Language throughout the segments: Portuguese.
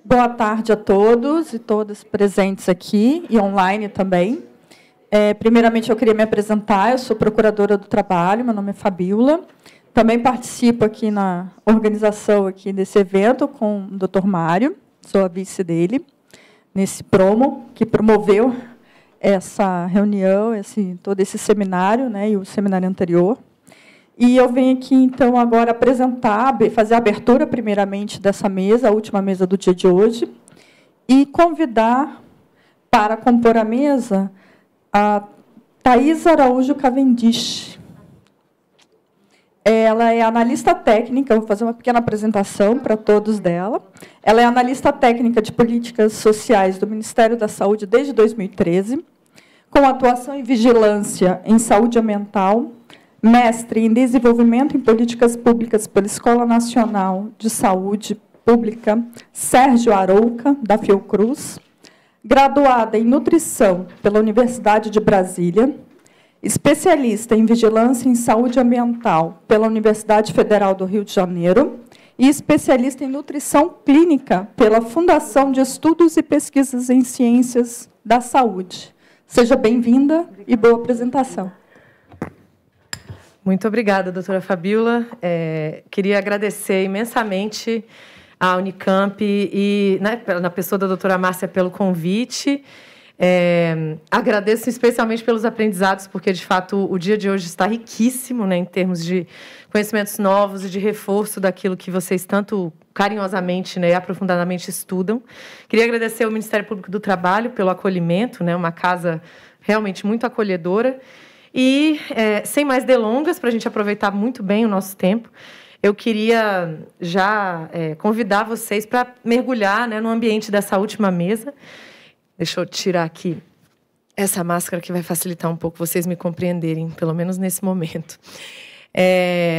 Boa tarde a todos e todas presentes aqui e online também. Primeiramente, eu queria me apresentar. Eu sou procuradora do trabalho, meu nome é Fabíola. Também participo aqui na organização aqui desse evento com o Dr. Mário, sou a vice dele, nesse promo, que promoveu essa reunião, todo esse seminário, né, e o seminário anterior. E eu venho aqui, então, agora apresentar, fazer a abertura, primeiramente, dessa mesa, a última mesa do dia de hoje, e convidar para compor a mesa a Thais Araújo Cavendish. Ela é analista técnica, eu vou fazer uma pequena apresentação para todos dela. Ela é analista técnica de políticas sociais do Ministério da Saúde desde 2013, com atuação em vigilância em saúde ambiental, mestre em desenvolvimento em políticas públicas pela Escola Nacional de Saúde Pública Sérgio Arouca, da Fiocruz, graduada em nutrição pela Universidade de Brasília, especialista em vigilância em saúde ambiental pela Universidade Federal do Rio de Janeiro e especialista em nutrição clínica pela Fundação de Estudos e Pesquisas em Ciências da Saúde. Seja bem-vinda e boa apresentação. Muito obrigada, doutora Fabíola. Queria agradecer imensamente à Unicamp e, na pessoa da doutora Márcia, pelo convite. Agradeço especialmente pelos aprendizados, porque, de fato, o dia de hoje está riquíssimo, né, em termos de conhecimentos novos e de reforço daquilo que vocês tanto carinhosamente, né, e aprofundadamente estudam. Queria agradecer ao Ministério Público do Trabalho pelo acolhimento, né, uma casa realmente muito acolhedora. E, sem mais delongas, para a gente aproveitar muito bem o nosso tempo, eu queria já convidar vocês para mergulhar, né, no ambiente dessa última mesa. Deixa eu tirar aqui essa máscara, que vai facilitar um pouco vocês me compreenderem, pelo menos nesse momento.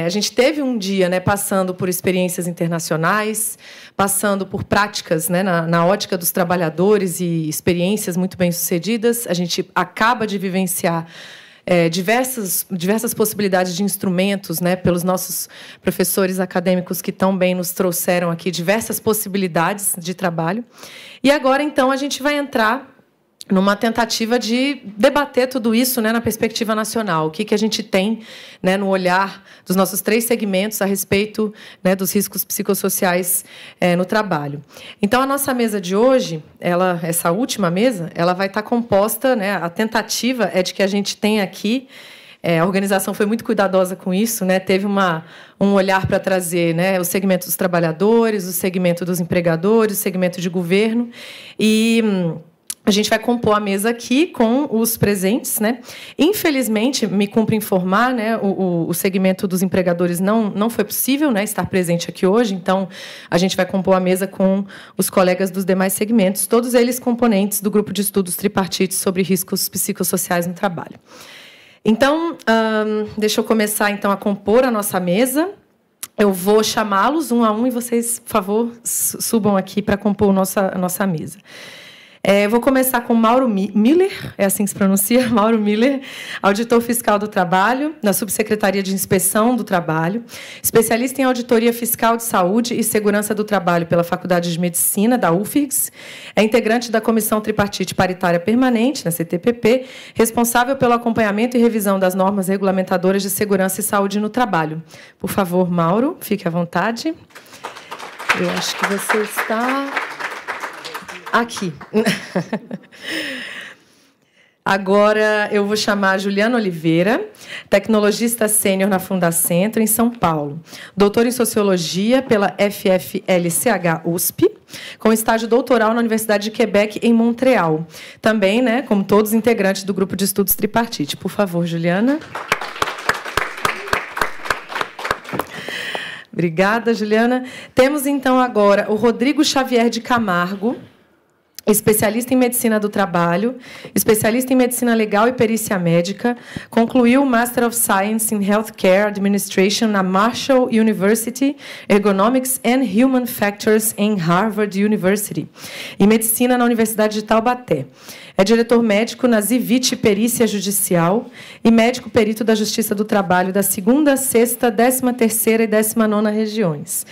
A gente teve um dia, né, passando por experiências internacionais, passando por práticas, né, na ótica dos trabalhadores e experiências muito bem-sucedidas. A gente acaba de vivenciar diversas possibilidades de instrumentos, né, pelos nossos professores acadêmicos que tão bem nos trouxeram aqui diversas possibilidades de trabalho. E agora, então, a gente vai entrar numa tentativa de debater tudo isso, né, na perspectiva nacional. O que a gente tem, né, no olhar dos nossos 3 segmentos a respeito, né, dos riscos psicossociais no trabalho. Então, a nossa mesa de hoje, essa última mesa, ela vai estar composta, né, a tentativa é de que a gente tenha aqui, a organização foi muito cuidadosa com isso, né, teve um olhar para trazer, né, o segmento dos trabalhadores, o segmento dos empregadores, o segmento de governo, e a gente vai compor a mesa aqui com os presentes, né? Infelizmente, me cumpre informar, né, o segmento dos empregadores não foi possível, né, estar presente aqui hoje, então a gente vai compor a mesa com os colegas dos demais segmentos, todos eles componentes do grupo de estudos tripartite sobre riscos psicossociais no trabalho. Então, deixa eu começar então a compor a nossa mesa. Eu vou chamá-los um a um e vocês, por favor, subam aqui para compor a nossa mesa. Vou começar com Mauro Miller, é assim que se pronuncia, Mauro Miller, auditor fiscal do trabalho, na Subsecretaria de Inspeção do Trabalho, especialista em auditoria fiscal de saúde e segurança do trabalho pela Faculdade de Medicina da UFRGS, é integrante da Comissão Tripartite Paritária Permanente, na CTPP, responsável pelo acompanhamento e revisão das normas regulamentadoras de segurança e saúde no trabalho. Por favor, Mauro, fique à vontade. Eu acho que você está aqui. Agora eu vou chamar a Juliana Oliveira, tecnologista sênior na Fundacentro, em São Paulo. Doutora em Sociologia pela FFLCH USP, com estágio doutoral na Universidade de Quebec, em Montreal. Também, né, como todos, integrantes do grupo de estudos tripartite. Por favor, Juliana. Obrigada, Juliana. Temos, então, agora o Rodrigo Xavier de Camargo. especialista em medicina do trabalho, especialista em medicina legal e perícia médica, concluiu o Master of Science in Healthcare Administration na Marshall University, Ergonomics and Human Factors em Harvard University, e medicina na Universidade de Taubaté. É diretor médico na Zivit Perícia Judicial e médico perito da Justiça do Trabalho da 2ª, 6ª, 13ª e 19ª regiões.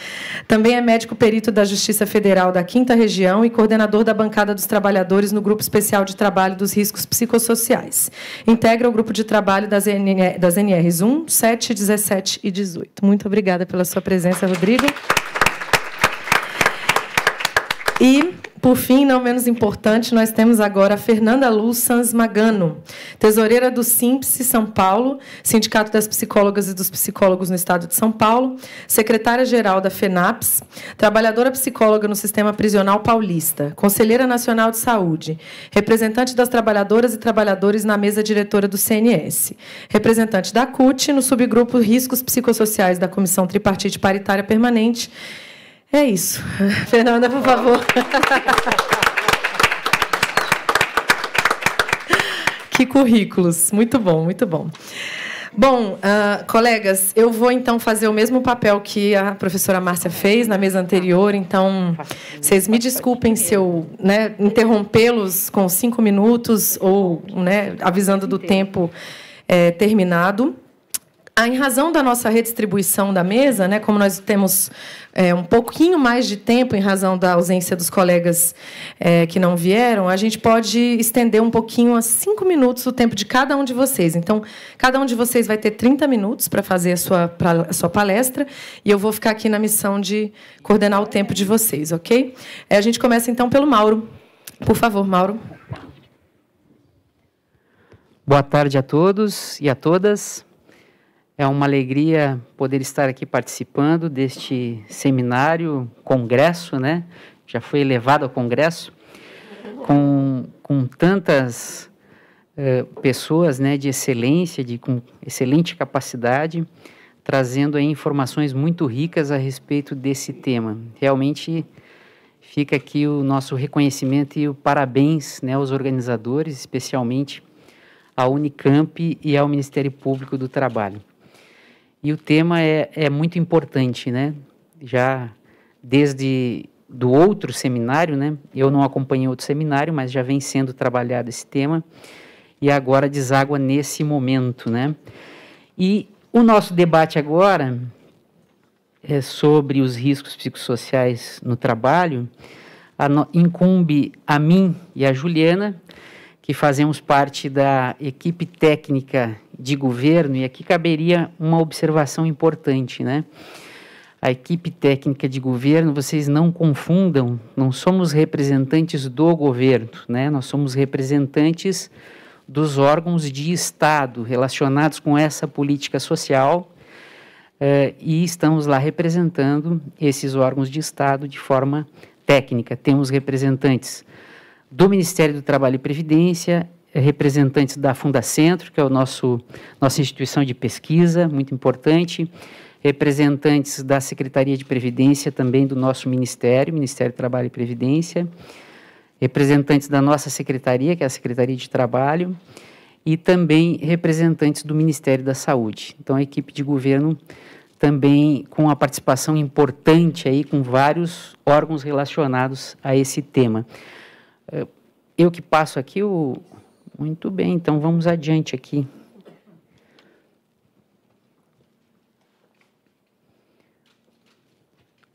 Também é médico perito da Justiça Federal da 5ª Região e coordenador da bancada dos trabalhadores no Grupo Especial de Trabalho dos Riscos Psicossociais. Integra o grupo de trabalho das NRs 1, 7, 17 e 18. Muito obrigada pela sua presença, Rodrigo. E, por fim, não menos importante, nós temos agora a Fernanda Luz Sanz Magano, tesoureira do SINPS São Paulo, Sindicato das Psicólogas e dos Psicólogos no Estado de São Paulo, secretária-geral da FENAPS, trabalhadora psicóloga no Sistema Prisional Paulista, conselheira nacional de saúde, representante das trabalhadoras e trabalhadores na mesa diretora do CNS, representante da CUT no subgrupo Riscos Psicossociais da Comissão Tripartite Paritária Permanente. É isso. Fernanda, por favor. Que currículos. Muito bom, muito bom. Bom, colegas, eu vou, então, fazer o mesmo papel que a professora Márcia fez na mesa anterior. Então, vocês me desculpem se eu interrompê-los com 5 minutos ou avisando do tempo terminado. Em razão da nossa redistribuição da mesa, como nós temos um pouquinho mais de tempo, em razão da ausência dos colegas que não vieram, a gente pode estender um pouquinho, a 5 minutos, o tempo de cada um de vocês. Então, cada um de vocês vai ter 30 minutos para fazer a sua palestra, e eu vou ficar aqui na missão de coordenar o tempo de vocês, ok? A gente começa, então, pelo Mauro. Por favor, Mauro. Boa tarde a todos e a todas. É uma alegria poder estar aqui participando deste seminário, congresso, Já foi elevado ao congresso, com tantas pessoas, de excelência, com excelente capacidade, trazendo aí informações muito ricas a respeito desse tema. Realmente fica aqui o nosso reconhecimento e o parabéns, aos organizadores, especialmente à Unicamp e ao Ministério Público do Trabalho. E o tema é muito importante, Já desde do outro seminário, Eu não acompanhei outro seminário, mas já vem sendo trabalhado esse tema, e agora deságua nesse momento, E o nosso debate agora é sobre os riscos psicossociais no trabalho. Incumbe a mim e a Juliana, que fazemos parte da equipe técnica de governo, e aqui caberia uma observação importante, A equipe técnica de governo, vocês não confundam, não somos representantes do governo, Nós somos representantes dos órgãos de Estado relacionados com essa política social, e estamos lá representando esses órgãos de Estado de forma técnica. Temos representantes do Ministério do Trabalho e Previdência, representantes da Fundacentro, que é nossa instituição de pesquisa, muito importante, representantes da Secretaria de Previdência, também do nosso Ministério do Trabalho e Previdência, representantes da nossa secretaria, que é a Secretaria de Trabalho, e também representantes do Ministério da Saúde. Então, a equipe de governo também com a participação importante aí, com vários órgãos relacionados a esse tema. Eu que passo aqui o... Muito bem, então vamos adiante aqui.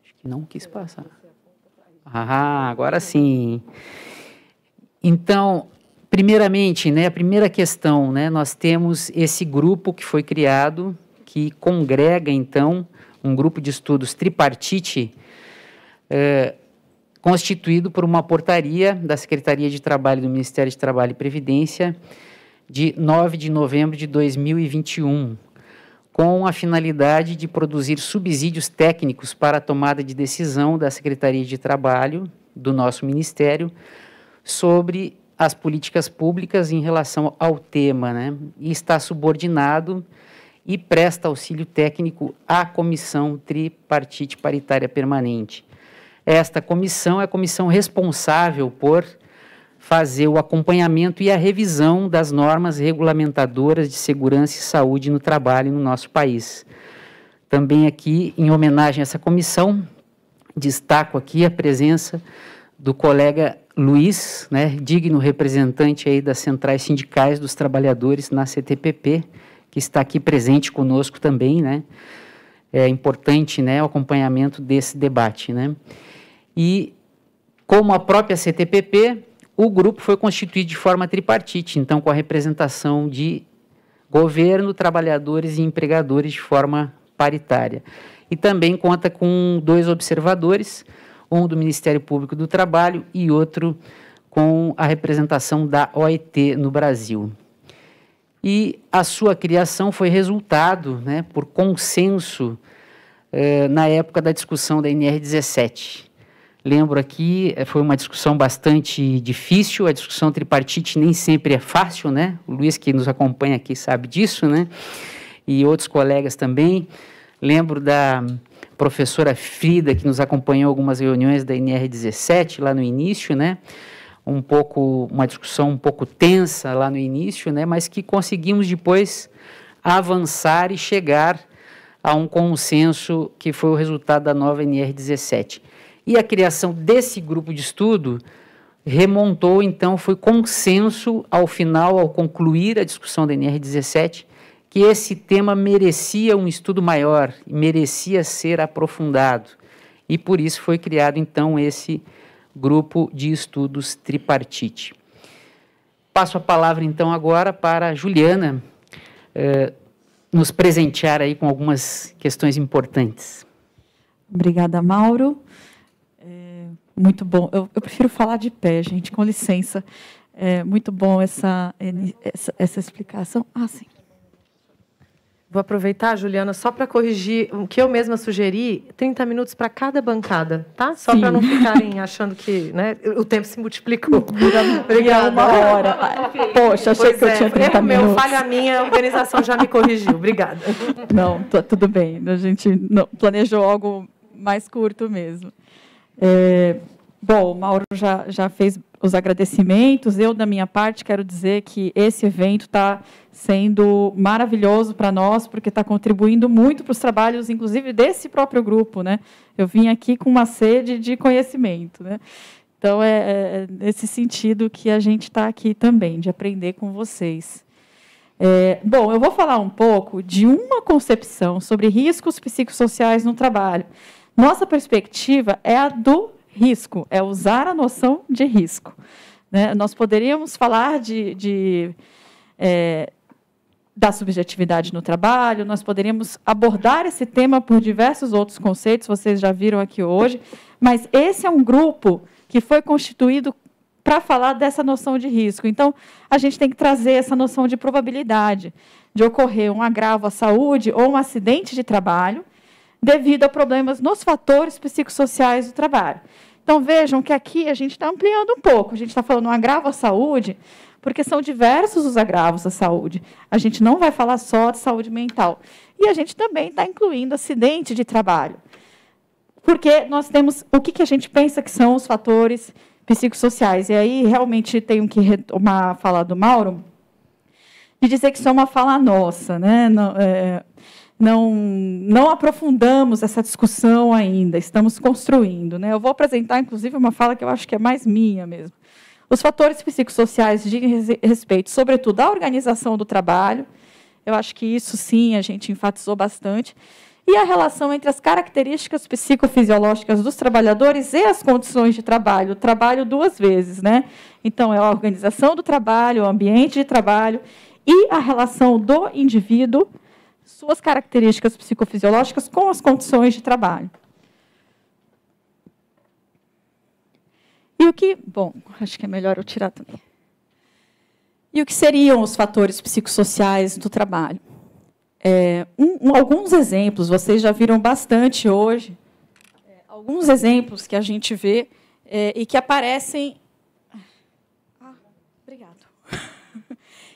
Acho que não quis passar. Agora sim. Então, primeiramente, a primeira questão, nós temos esse grupo que foi criado, que congrega, então, um grupo de estudos tripartite, constituído por uma portaria da Secretaria de Trabalho do Ministério de Trabalho e Previdência, de 9 de novembro de 2021, com a finalidade de produzir subsídios técnicos para a tomada de decisão da Secretaria de Trabalho do nosso Ministério sobre as políticas públicas em relação ao tema, E está subordinado e presta auxílio técnico à Comissão Tripartite Paritária Permanente. Esta comissão é a comissão responsável por fazer o acompanhamento e a revisão das normas regulamentadoras de segurança e saúde no trabalho no nosso país. Também aqui, em homenagem a essa comissão, destaco aqui a presença do colega Luiz, né, digno representante aí das centrais sindicais dos trabalhadores na CTPP, que está aqui presente conosco também, né. É importante, né, o acompanhamento desse debate, né. E, como a própria CTPP, o grupo foi constituído de forma tripartite, então com a representação de governo, trabalhadores e empregadores de forma paritária. E também conta com 2 observadores, um do Ministério Público do Trabalho e outro com a representação da OIT no Brasil. E a sua criação foi resultado, né, por consenso na época da discussão da NR17. Lembro aqui, foi uma discussão bastante difícil, a discussão tripartite nem sempre é fácil, né? O Luiz, que nos acompanha aqui, sabe disso, né? E outros colegas também. Lembro da professora Frida, que nos acompanhou em algumas reuniões da NR17, lá no início, né? Uma discussão um pouco tensa lá no início, né? Mas que conseguimos depois avançar e chegar a um consenso que foi o resultado da nova NR17. E a criação desse grupo de estudo remontou, então, foi consenso ao final, ao concluir a discussão da NR17, que esse tema merecia um estudo maior, merecia ser aprofundado. E por isso foi criado, então, esse grupo de estudos tripartite. Passo a palavra, então, agora para a Juliana nos presentear aí com algumas questões importantes. Obrigada, Mauro. Muito bom. Eu prefiro falar de pé, gente, com licença. É muito bom essa explicação. Ah, sim. Vou aproveitar, Juliana, só para corrigir o que eu mesma sugeri, 30 minutos para cada bancada, tá? Só para não ficarem achando que, né, o tempo se multiplicou. Obrigada. 1 hora. Poxa, achei que eu tinha 30 minutos. Falha minha, a organização já me corrigiu. Obrigada. Não, tudo bem. A gente planejou algo mais curto mesmo. Bom, o Mauro já fez os agradecimentos. Eu, da minha parte, quero dizer que esse evento está sendo maravilhoso para nós, porque está contribuindo muito para os trabalhos, inclusive, desse próprio grupo, né? Eu vim aqui com uma sede de conhecimento, né? Então, é nesse sentido que a gente está aqui também, de aprender com vocês. Bom, eu vou falar um pouco de uma concepção sobre riscos psicossociais no trabalho. Nossa perspectiva é a do risco, é usar a noção de risco, né? Nós poderíamos falar da subjetividade no trabalho, nós poderíamos abordar esse tema por diversos outros conceitos, vocês já viram aqui hoje, mas esse é um grupo que foi constituído para falar dessa noção de risco. Então, a gente tem que trazer essa noção de probabilidade de ocorrer um agravo à saúde ou um acidente de trabalho, devido a problemas nos fatores psicossociais do trabalho. Então, vejam que aqui a gente está ampliando um pouco. A gente está falando um agravo à saúde, porque são diversos os agravos à saúde. A gente não vai falar só de saúde mental. E a gente também está incluindo acidente de trabalho. Porque nós temos o que a gente pensa que são os fatores psicossociais. E aí, realmente, tenho que retomar a fala do Mauro, de dizer que isso é uma fala nossa, né? Não aprofundamos essa discussão ainda, estamos construindo, né? Eu vou apresentar, inclusive, uma fala que eu acho que é mais minha mesmo. Os fatores psicossociais dizem respeito, sobretudo, à organização do trabalho. Eu acho que isso, sim, a gente enfatizou bastante. E a relação entre as características psicofisiológicas dos trabalhadores e as condições de trabalho. O trabalho 2 vezes, né? Então, é a organização do trabalho, o ambiente de trabalho e a relação do indivíduo, suas características psicofisiológicas com as condições de trabalho. E o que... Bom, acho que é melhor eu tirar também. E o que seriam os fatores psicossociais do trabalho? Alguns exemplos, vocês já viram bastante hoje, alguns exemplos que a gente vê e que aparecem... Obrigado.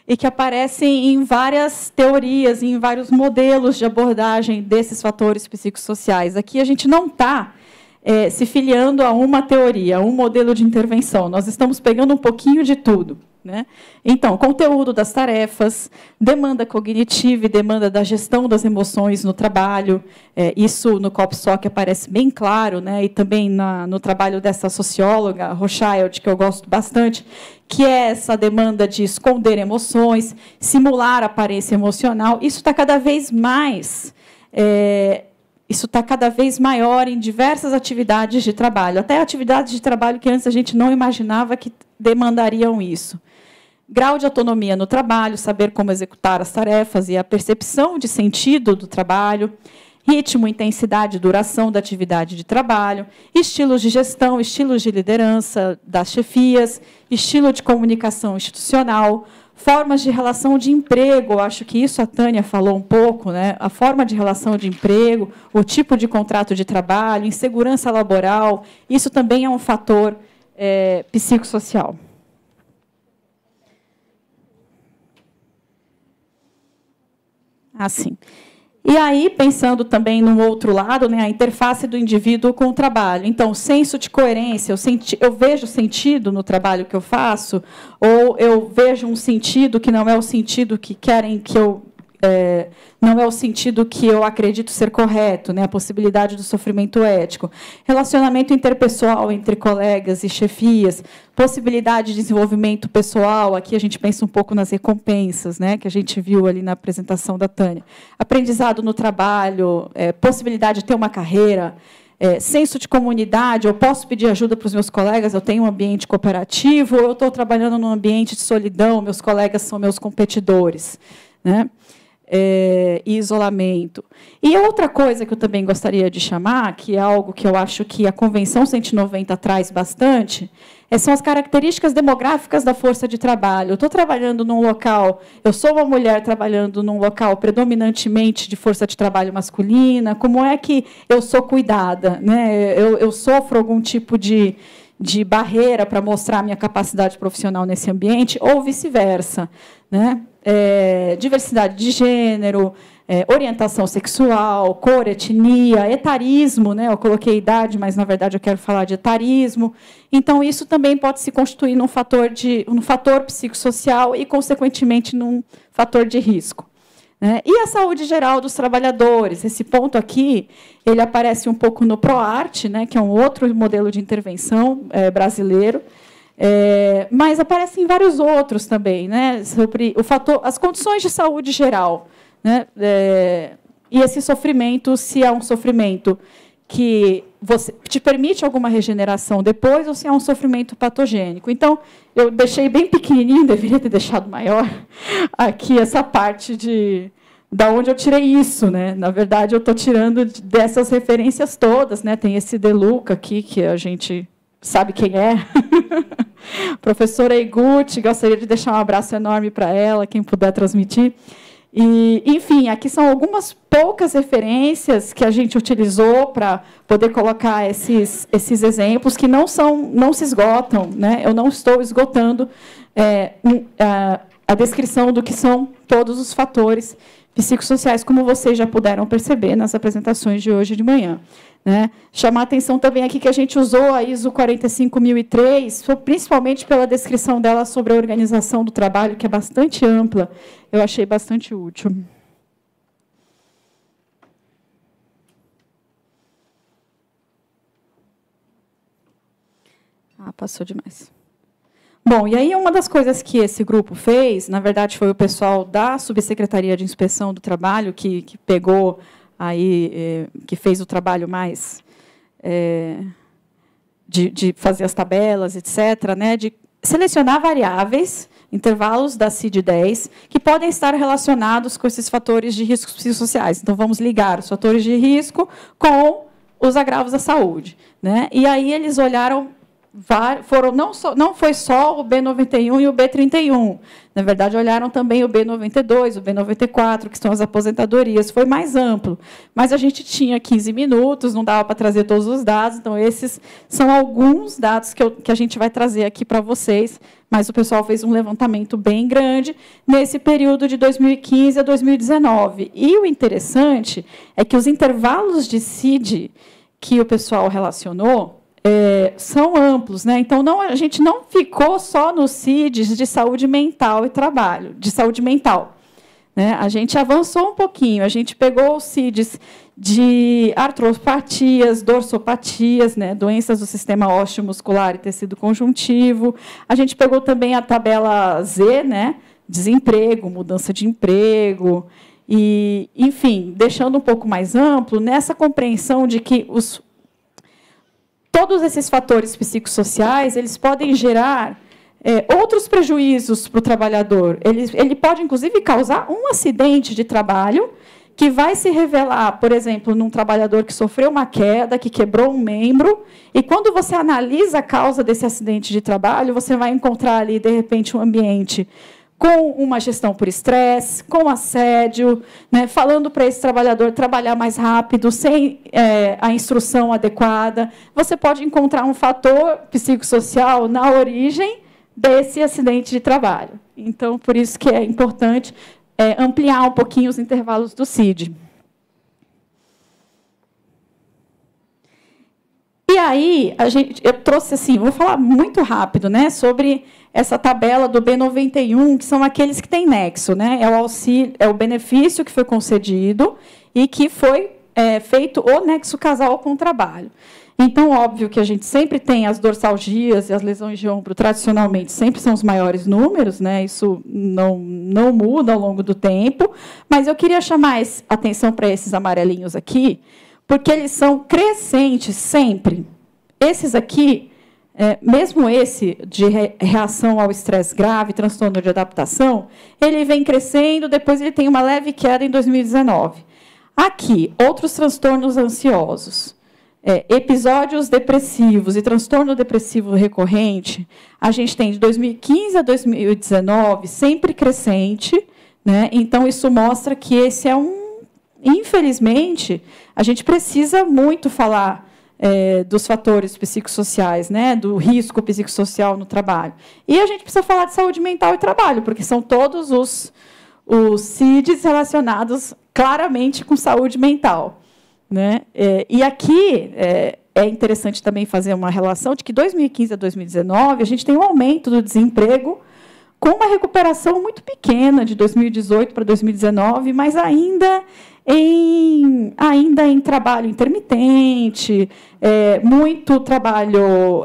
E que aparecem em várias teorias, em vários modelos de abordagem desses fatores psicossociais. Aqui a gente não está se filiando a uma teoria, a um modelo de intervenção. Nós estamos pegando um pouquinho de tudo, né? Então, conteúdo das tarefas, demanda cognitiva e demanda da gestão das emoções no trabalho. Isso no COPSOC aparece bem claro, né? E também no trabalho dessa socióloga, Rothschild, que eu gosto bastante, que é essa demanda de esconder emoções, simular aparência emocional. Isso está cada vez mais... Isso está cada vez maior em diversas atividades de trabalho, até atividades de trabalho que antes a gente não imaginava que demandariam isso. Grau de autonomia no trabalho, saber como executar as tarefas e a percepção de sentido do trabalho, ritmo, intensidade e duração da atividade de trabalho, estilos de gestão, estilos de liderança das chefias, estilo de comunicação institucional, formas de relação de emprego, acho que isso a Tânia falou um pouco, né? A forma de relação de emprego, o tipo de contrato de trabalho, insegurança laboral, isso também é um fator psicossocial. Assim. E aí, pensando também no outro lado, né, a interface do indivíduo com o trabalho. Então, senso de coerência, eu vejo sentido no trabalho que eu faço, ou eu vejo um sentido que não é o sentido que querem que eu... não é o sentido que eu acredito ser correto, né, a possibilidade do sofrimento ético. Relacionamento interpessoal entre colegas e chefias, possibilidade de desenvolvimento pessoal, aqui a gente pensa um pouco nas recompensas, né, que a gente viu ali na apresentação da Tânia. Aprendizado no trabalho, possibilidade de ter uma carreira, senso de comunidade, eu posso pedir ajuda para os meus colegas, eu tenho um ambiente cooperativo, ou eu estou trabalhando num ambiente de solidão, meus colegas são meus competidores, né? E isolamento. E outra coisa que eu também gostaria de chamar, que é algo que eu acho que a Convenção 190 traz bastante, são as características demográficas da força de trabalho. Eu estou trabalhando num local, eu sou uma mulher trabalhando num local predominantemente de força de trabalho masculina, como é que eu sou cuidada, né? Eu sofro algum tipo de barreira para mostrar a minha capacidade profissional nesse ambiente, ou vice-versa, né? Diversidade de gênero, orientação sexual, cor, etnia, etarismo, né? Eu coloquei idade, mas, na verdade, eu quero falar de etarismo. Então, isso também pode se constituir num fator psicossocial e, consequentemente, num fator de risco. E a saúde geral dos trabalhadores? Esse ponto aqui ele aparece um pouco no ProArt, né, que é um outro modelo de intervenção brasileiro, mas aparece em vários outros também, né, sobre as condições de saúde geral, né, e esse sofrimento, se é um sofrimento que te permite alguma regeneração depois, ou se é um sofrimento patogênico. Então, eu deixei bem pequenininho, deveria ter deixado maior, aqui essa parte da onde eu tirei isso, né? Na verdade, eu estou tirando dessas referências todas, né? Tem esse De Luca aqui, que a gente sabe quem é. Professora Eguchi, gostaria de deixar um abraço enorme para ela, quem puder transmitir. E, enfim, aqui são algumas poucas referências que a gente utilizou para poder colocar esses exemplos que não se esgotam, né? Eu não estou esgotando a descrição do que são todos os fatores psicossociais, como vocês já puderam perceber nas apresentações de hoje de manhã, né? Chamar a atenção também aqui que a gente usou a ISO 45003, principalmente pela descrição dela sobre a organização do trabalho, que é bastante ampla, eu achei bastante útil. Passou demais. Bom, e aí uma das coisas que esse grupo fez, na verdade, foi o pessoal da Subsecretaria de Inspeção do Trabalho que pegou aí, que fez o trabalho mais de fazer as tabelas, etc., né, de selecionar variáveis, intervalos da CID-10, que podem estar relacionados com esses fatores de riscos psicossociais. Então, vamos ligar os fatores de risco com os agravos da saúde, né? E aí eles olharam... não foi só o B91 e o B31. Na verdade, olharam também o B92, o B94, que são as aposentadorias. Foi mais amplo. Mas a gente tinha 15 minutos, não dava para trazer todos os dados. Então, esses são alguns dados que a gente vai trazer aqui para vocês. Mas o pessoal fez um levantamento bem grande nesse período de 2015 a 2019. E o interessante é que os intervalos de CID que o pessoal relacionou são amplos, né? Então, a gente não ficou só nos CIDs de saúde mental e trabalho, de saúde mental, né? A gente avançou um pouquinho, a gente pegou os CIDs de artropatias, dorsopatias, né? Doenças do sistema ósseo, muscular e tecido conjuntivo. A gente pegou também a tabela Z, né? Desemprego, mudança de emprego, e, enfim, deixando um pouco mais amplo, nessa compreensão de que todos esses fatores psicossociais eles podem gerar outros prejuízos para o trabalhador. Ele pode, inclusive, causar um acidente de trabalho que vai se revelar, por exemplo, num trabalhador que sofreu uma queda, que quebrou um membro, e quando você analisa a causa desse acidente de trabalho, você vai encontrar ali, de repente, um ambiente com uma gestão por estresse, com assédio, né, falando para esse trabalhador trabalhar mais rápido, sem a instrução adequada. Você pode encontrar um fator psicossocial na origem desse acidente de trabalho. Então, por isso que é importante ampliar um pouquinho os intervalos do CID. E aí, eu trouxe assim, vou falar muito rápido, né, sobre essa tabela do B91, que são aqueles que têm nexo, né? É o auxílio, é o benefício que foi concedido e que foi feito o nexo causal com o trabalho. Então, óbvio que a gente sempre tem as dorsalgias e as lesões de ombro, tradicionalmente, sempre são os maiores números, né? Isso não muda ao longo do tempo, mas eu queria chamar atenção para esses amarelinhos aqui, porque eles são crescentes sempre. Esses aqui, mesmo esse de reação ao estresse grave, transtorno de adaptação, ele vem crescendo, depois ele tem uma leve queda em 2019. Aqui, outros transtornos ansiosos, episódios depressivos e transtorno depressivo recorrente, a gente tem de 2015 a 2019 sempre crescente, né? Então, isso mostra que esse infelizmente, a gente precisa muito falar dos fatores psicossociais, né, do risco psicossocial no trabalho. E a gente precisa falar de saúde mental e trabalho, porque são todos os CIDs relacionados claramente com saúde mental, né? E aqui é interessante também fazer uma relação de que 2015 a 2019 a gente tem um aumento do desemprego com uma recuperação muito pequena de 2018 para 2019, mas ainda em trabalho intermitente, muito trabalho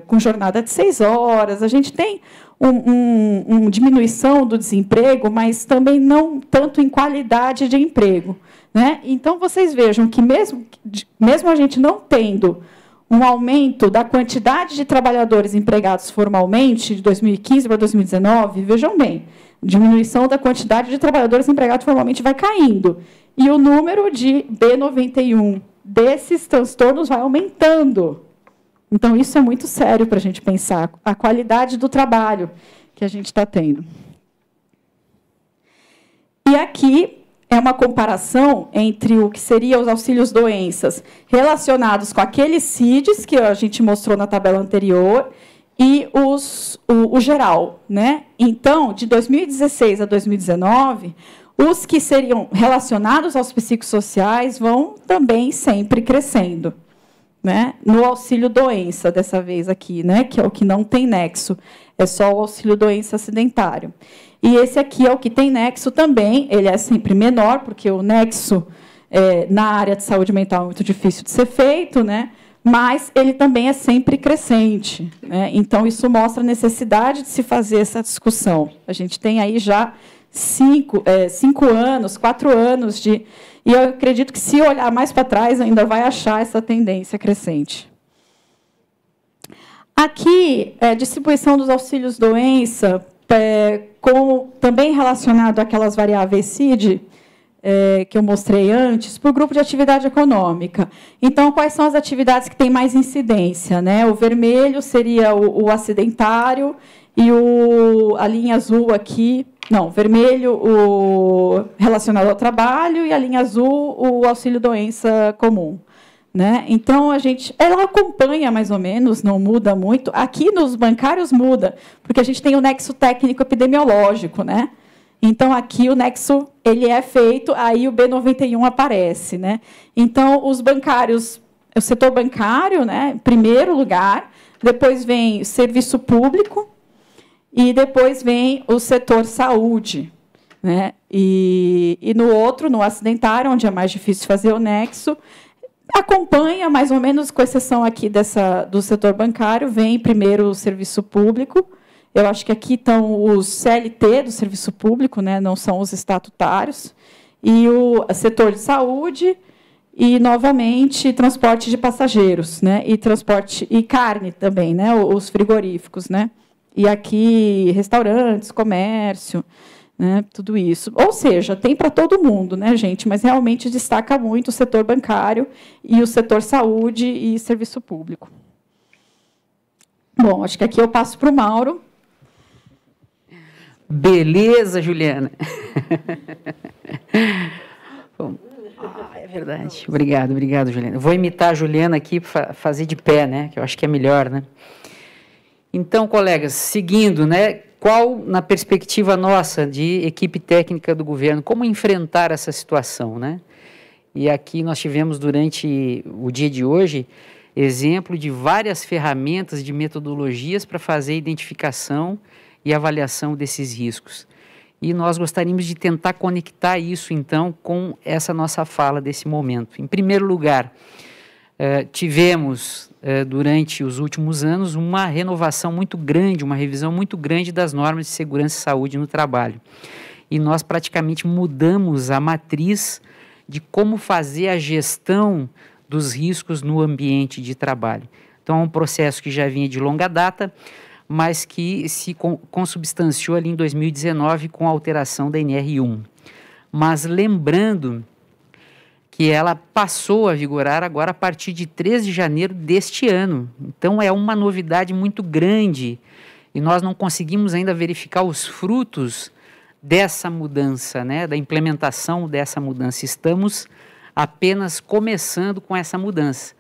com jornada de 6 horas. A gente tem uma diminuição do desemprego, mas também não tanto em qualidade de emprego, né? Então, vocês vejam que, mesmo a gente não tendo um aumento da quantidade de trabalhadores empregados formalmente, de 2015 para 2019, vejam bem, diminuição da quantidade de trabalhadores empregados formalmente vai caindo. E o número de B91 desses transtornos vai aumentando. Então, isso é muito sério para a gente pensar a qualidade do trabalho que a gente está tendo. E aqui é uma comparação entre o que seriam os auxílios-doenças relacionados com aqueles CIDs que a gente mostrou na tabela anterior e o geral, né? Então, de 2016 a 2019, os que seriam relacionados aos psicossociais vão também sempre crescendo, né? No auxílio-doença, dessa vez aqui, né? Que é o que não tem nexo, é só o auxílio-doença acidentário. E esse aqui é o que tem nexo também, ele é sempre menor, porque o nexo na área de saúde mental é muito difícil de ser feito, né? Mas ele também é sempre crescente, né? Então, isso mostra a necessidade de se fazer essa discussão. A gente tem aí já 4 anos de... E eu acredito que, se olhar mais para trás, ainda vai achar essa tendência crescente. Aqui, a distribuição dos auxílios-doença, também relacionado àquelas variáveis CID, que eu mostrei antes, por grupo de atividade econômica. Então, quais são as atividades que têm mais incidência, né? O vermelho seria o acidentário, e a linha azul aqui... Não, vermelho, o relacionado ao trabalho, e a linha azul, o auxílio-doença comum, né? Então, ela acompanha mais ou menos, não muda muito. Aqui, nos bancários, muda, porque a gente tem o nexo técnico epidemiológico, né? Então, aqui o nexo ele é feito, aí o B91 aparece, né? Então, os bancários o setor bancário, né, em primeiro lugar, depois vem serviço público e depois vem o setor saúde, né? E no outro, no acidentário, onde é mais difícil fazer o nexo, acompanha, mais ou menos, com exceção aqui do setor bancário, vem primeiro o serviço público. Eu acho que aqui estão os CLT do serviço público, né, não são os estatutários, e o setor de saúde, e, novamente, transporte de passageiros, né, e transporte e carne também, né, os frigoríficos, né, e aqui restaurantes, comércio, né, tudo isso. Ou seja, tem para todo mundo, né, gente, mas realmente destaca muito o setor bancário e o setor saúde e serviço público. Bom, acho que aqui eu passo para o Mauro. Beleza, Juliana. Bom, é verdade. Obrigado, Juliana. Vou imitar a Juliana aqui para fazer de pé, né, que eu acho que é melhor, né? Então, colegas, seguindo, né, qual, na perspectiva nossa de equipe técnica do governo, como enfrentar essa situação, né? E aqui nós tivemos, durante o dia de hoje, exemplo de várias ferramentas de metodologias para fazer a identificação e avaliação desses riscos. E nós gostaríamos de tentar conectar isso, então, com essa nossa fala desse momento. Em primeiro lugar, tivemos, durante os últimos anos, uma renovação muito grande, uma revisão muito grande das normas de segurança e saúde no trabalho. E nós praticamente mudamos a matriz de como fazer a gestão dos riscos no ambiente de trabalho. Então, é um processo que já vinha de longa data, mas que se consubstanciou ali em 2019 com a alteração da NR1. Mas lembrando que ela passou a vigorar agora a partir de 3 de janeiro deste ano. Então, é uma novidade muito grande e nós não conseguimos ainda verificar os frutos dessa mudança, né, da implementação dessa mudança. Estamos apenas começando com essa mudança.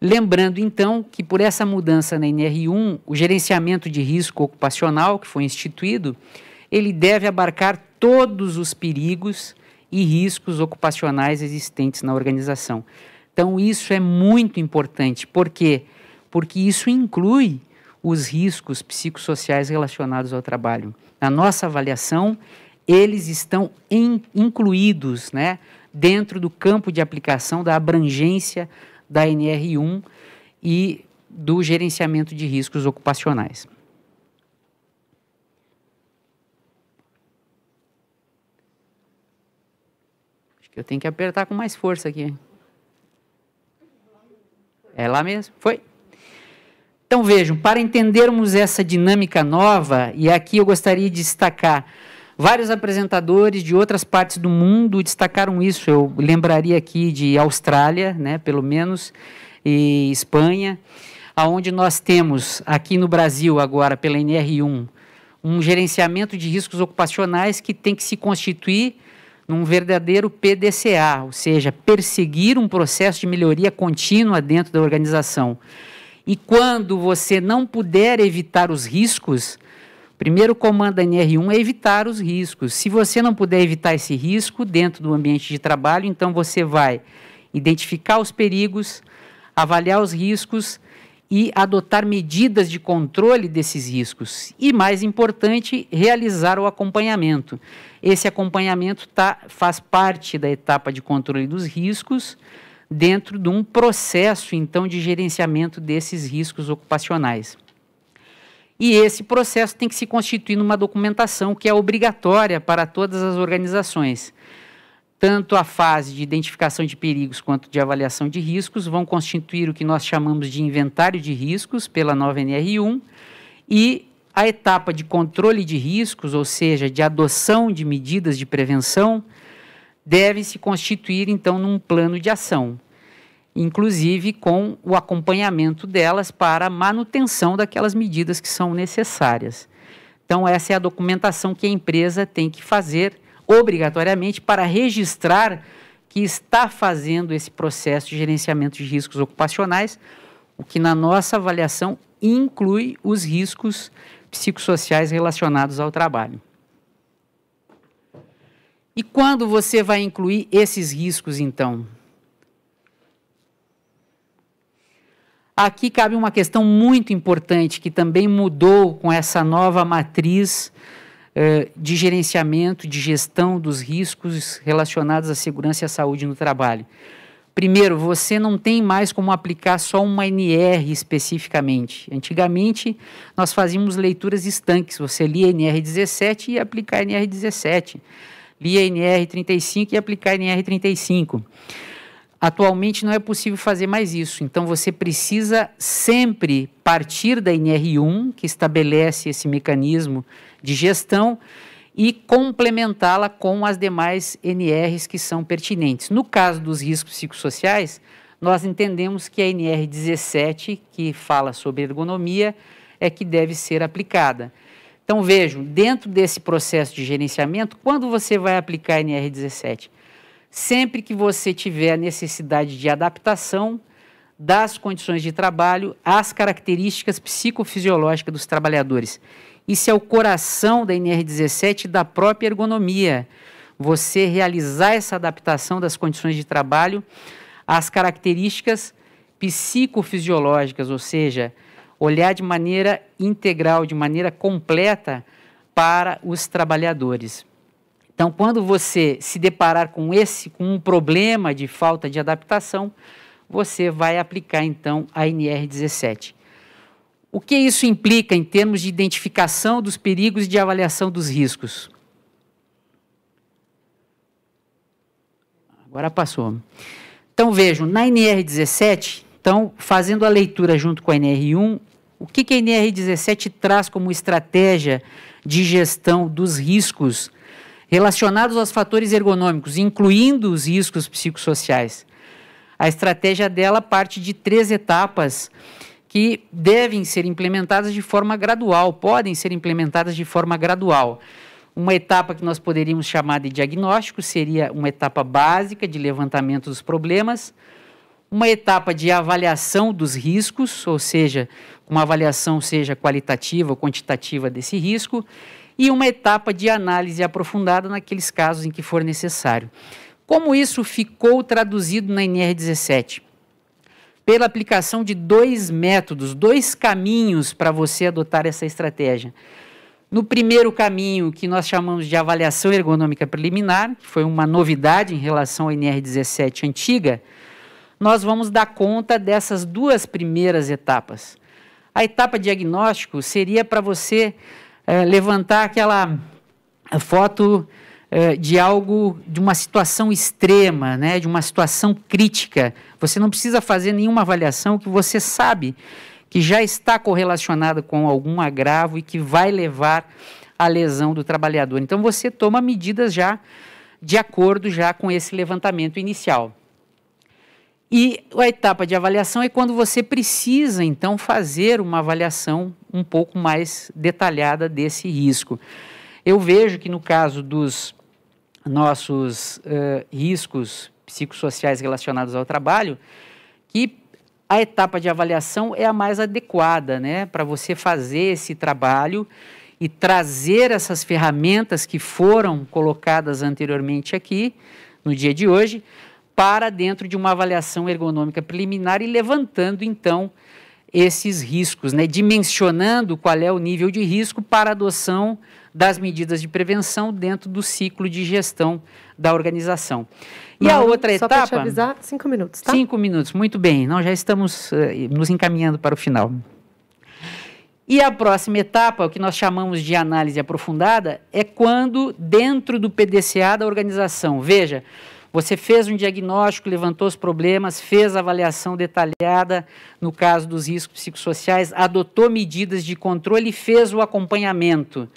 Lembrando, então, que por essa mudança na NR1, o gerenciamento de risco ocupacional que foi instituído, ele deve abarcar todos os perigos e riscos ocupacionais existentes na organização. Então, isso é muito importante. Por quê? Porque isso inclui os riscos psicossociais relacionados ao trabalho. Na nossa avaliação, eles estão incluídos, né, dentro do campo de aplicação da abrangência da NR1 e do gerenciamento de riscos ocupacionais. Acho que eu tenho que apertar com mais força aqui. É lá mesmo? Foi? Então, vejam, para entendermos essa dinâmica nova, e aqui eu gostaria de destacar, vários apresentadores de outras partes do mundo destacaram isso. Eu lembraria aqui de Austrália, né, pelo menos, e Espanha, onde nós temos, aqui no Brasil, agora, pela NR1, um gerenciamento de riscos ocupacionais que tem que se constituir num verdadeiro PDCA, ou seja, perseguir um processo de melhoria contínua dentro da organização. E quando você não puder evitar os riscos, o primeiro comando da NR1 é evitar os riscos. Se você não puder evitar esse risco dentro do ambiente de trabalho, então você vai identificar os perigos, avaliar os riscos e adotar medidas de controle desses riscos. E, mais importante, realizar o acompanhamento. Esse acompanhamento faz parte da etapa de controle dos riscos, dentro de um processo, então, de gerenciamento desses riscos ocupacionais. E esse processo tem que se constituir numa documentação que é obrigatória para todas as organizações. Tanto a fase de identificação de perigos quanto de avaliação de riscos vão constituir o que nós chamamos de inventário de riscos pela nova NR1 e a etapa de controle de riscos, ou seja, de adoção de medidas de prevenção, deve se constituir, então, num plano de ação, inclusive com o acompanhamento delas para a manutenção daquelas medidas que são necessárias. Então, essa é a documentação que a empresa tem que fazer obrigatoriamente para registrar que está fazendo esse processo de gerenciamento de riscos ocupacionais, o que, na nossa avaliação, inclui os riscos psicossociais relacionados ao trabalho. E quando você vai incluir esses riscos, então? Aqui cabe uma questão muito importante que também mudou com essa nova matriz de gerenciamento, de gestão dos riscos relacionados à segurança e à saúde no trabalho. Primeiro, você não tem mais como aplicar só uma NR especificamente. Antigamente, nós fazíamos leituras estanques. Você lia a NR17 e ia aplicar a NR17. Lia a NR35 e ia aplicar a NR35. Atualmente, não é possível fazer mais isso. Então, você precisa sempre partir da NR1, que estabelece esse mecanismo de gestão, e complementá-la com as demais NRs que são pertinentes. No caso dos riscos psicossociais, nós entendemos que a NR17, que fala sobre ergonomia, é que deve ser aplicada. Então, vejam, dentro desse processo de gerenciamento, quando você vai aplicar a NR17? Sempre que você tiver a necessidade de adaptação das condições de trabalho às características psicofisiológicas dos trabalhadores. Isso é o coração da NR17 e da própria ergonomia. Você realizar essa adaptação das condições de trabalho às características psicofisiológicas, ou seja, olhar de maneira integral, de maneira completa para os trabalhadores. Então, quando você se deparar com um problema de falta de adaptação, você vai aplicar, então, a NR17. O que isso implica em termos de identificação dos perigos e de avaliação dos riscos? Agora passou. Então, vejam, na NR17, então, fazendo a leitura junto com a NR1, o que a NR17 traz como estratégia de gestão dos riscos relacionados aos fatores ergonômicos, incluindo os riscos psicossociais? A estratégia dela parte de 3 etapas que devem ser implementadas de forma gradual, podem ser implementadas de forma gradual. Uma etapa que nós poderíamos chamar de diagnóstico seria uma etapa básica de levantamento dos problemas, uma etapa de avaliação dos riscos, ou seja, uma avaliação seja qualitativa ou quantitativa desse risco, e uma etapa de análise aprofundada naqueles casos em que for necessário. Como isso ficou traduzido na NR17? Pela aplicação de 2 métodos, 2 caminhos para você adotar essa estratégia. No primeiro caminho, que nós chamamos de avaliação ergonômica preliminar, que foi uma novidade em relação à NR17 antiga, nós vamos dar conta dessas 2 primeiras etapas. A etapa diagnóstico seria para você levantar aquela foto de uma situação extrema, né, de uma situação crítica. Você não precisa fazer nenhuma avaliação que você sabe que já está correlacionada com algum agravo e que vai levar à lesão do trabalhador. Então, você toma medidas já de acordo já com esse levantamento inicial. E a etapa de avaliação é quando você precisa, então, fazer uma avaliação um pouco mais detalhada desse risco. Eu vejo que no caso dos nossos riscos psicossociais relacionados ao trabalho, que a etapa de avaliação é a mais adequada, né, para você fazer esse trabalho e trazer essas ferramentas que foram colocadas anteriormente aqui, no dia de hoje, para dentro de uma avaliação ergonômica preliminar e levantando, então, esses riscos, né, dimensionando qual é o nível de risco para a adoção das medidas de prevenção dentro do ciclo de gestão da organização. E a outra etapa... Só para te avisar, 5 minutos, tá? 5 minutos, muito bem. Nós já estamos nos encaminhando para o final. E a próxima etapa, o que nós chamamos de análise aprofundada, é quando, dentro do PDCA da organização, veja, você fez um diagnóstico, levantou os problemas, fez a avaliação detalhada no caso dos riscos psicossociais, adotou medidas de controle e fez o acompanhamento.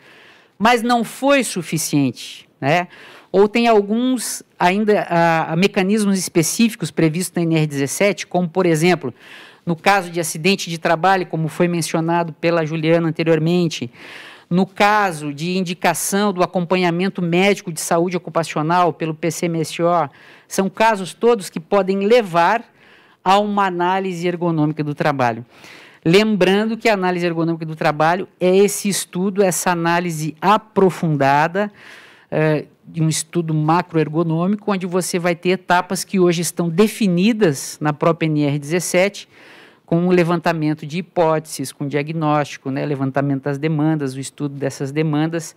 Mas não foi suficiente, né? Ou tem alguns ainda mecanismos específicos previstos na NR17, como, por exemplo, no caso de acidente de trabalho, como foi mencionado pela Juliana anteriormente, no caso de indicação do acompanhamento médico de saúde ocupacional pelo PCMSO, são casos todos que podem levar a uma análise ergonômica do trabalho. Lembrando que a análise ergonômica do trabalho é esse estudo, essa análise aprofundada, de um estudo macroergonômico, onde você vai ter etapas que hoje estão definidas na própria NR17, com o levantamento de hipóteses, com diagnóstico, né, levantamento das demandas, o estudo dessas demandas,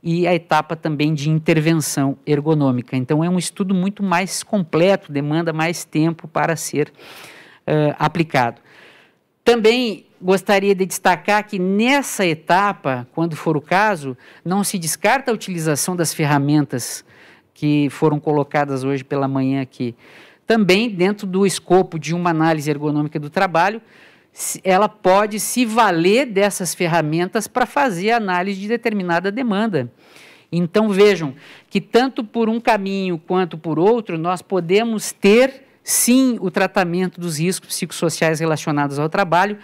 e a etapa também de intervenção ergonômica. Então, é um estudo muito mais completo, demanda mais tempo para ser aplicado. Também gostaria de destacar que nessa etapa, quando for o caso, não se descarta a utilização das ferramentas que foram colocadas hoje pela manhã aqui. Também, dentro do escopo de uma análise ergonômica do trabalho, ela pode se valer dessas ferramentas para fazer a análise de determinada demanda. Então, vejam que tanto por um caminho quanto por outro, nós podemos ter, sim, o tratamento dos riscos psicossociais relacionados ao trabalho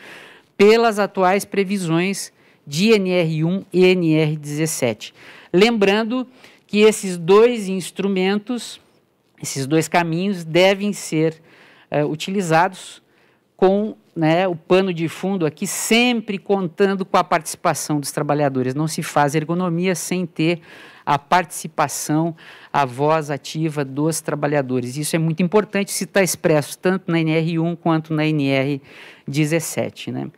pelas atuais previsões de NR1 e NR17. Lembrando que esses dois instrumentos, esses dois caminhos devem ser utilizados com, né, o pano de fundo aqui sempre contando com a participação dos trabalhadores. Não se faz ergonomia sem ter a participação, a voz ativa dos trabalhadores. Isso é muito importante, isso está expresso tanto na NR1 quanto na NR17. Né?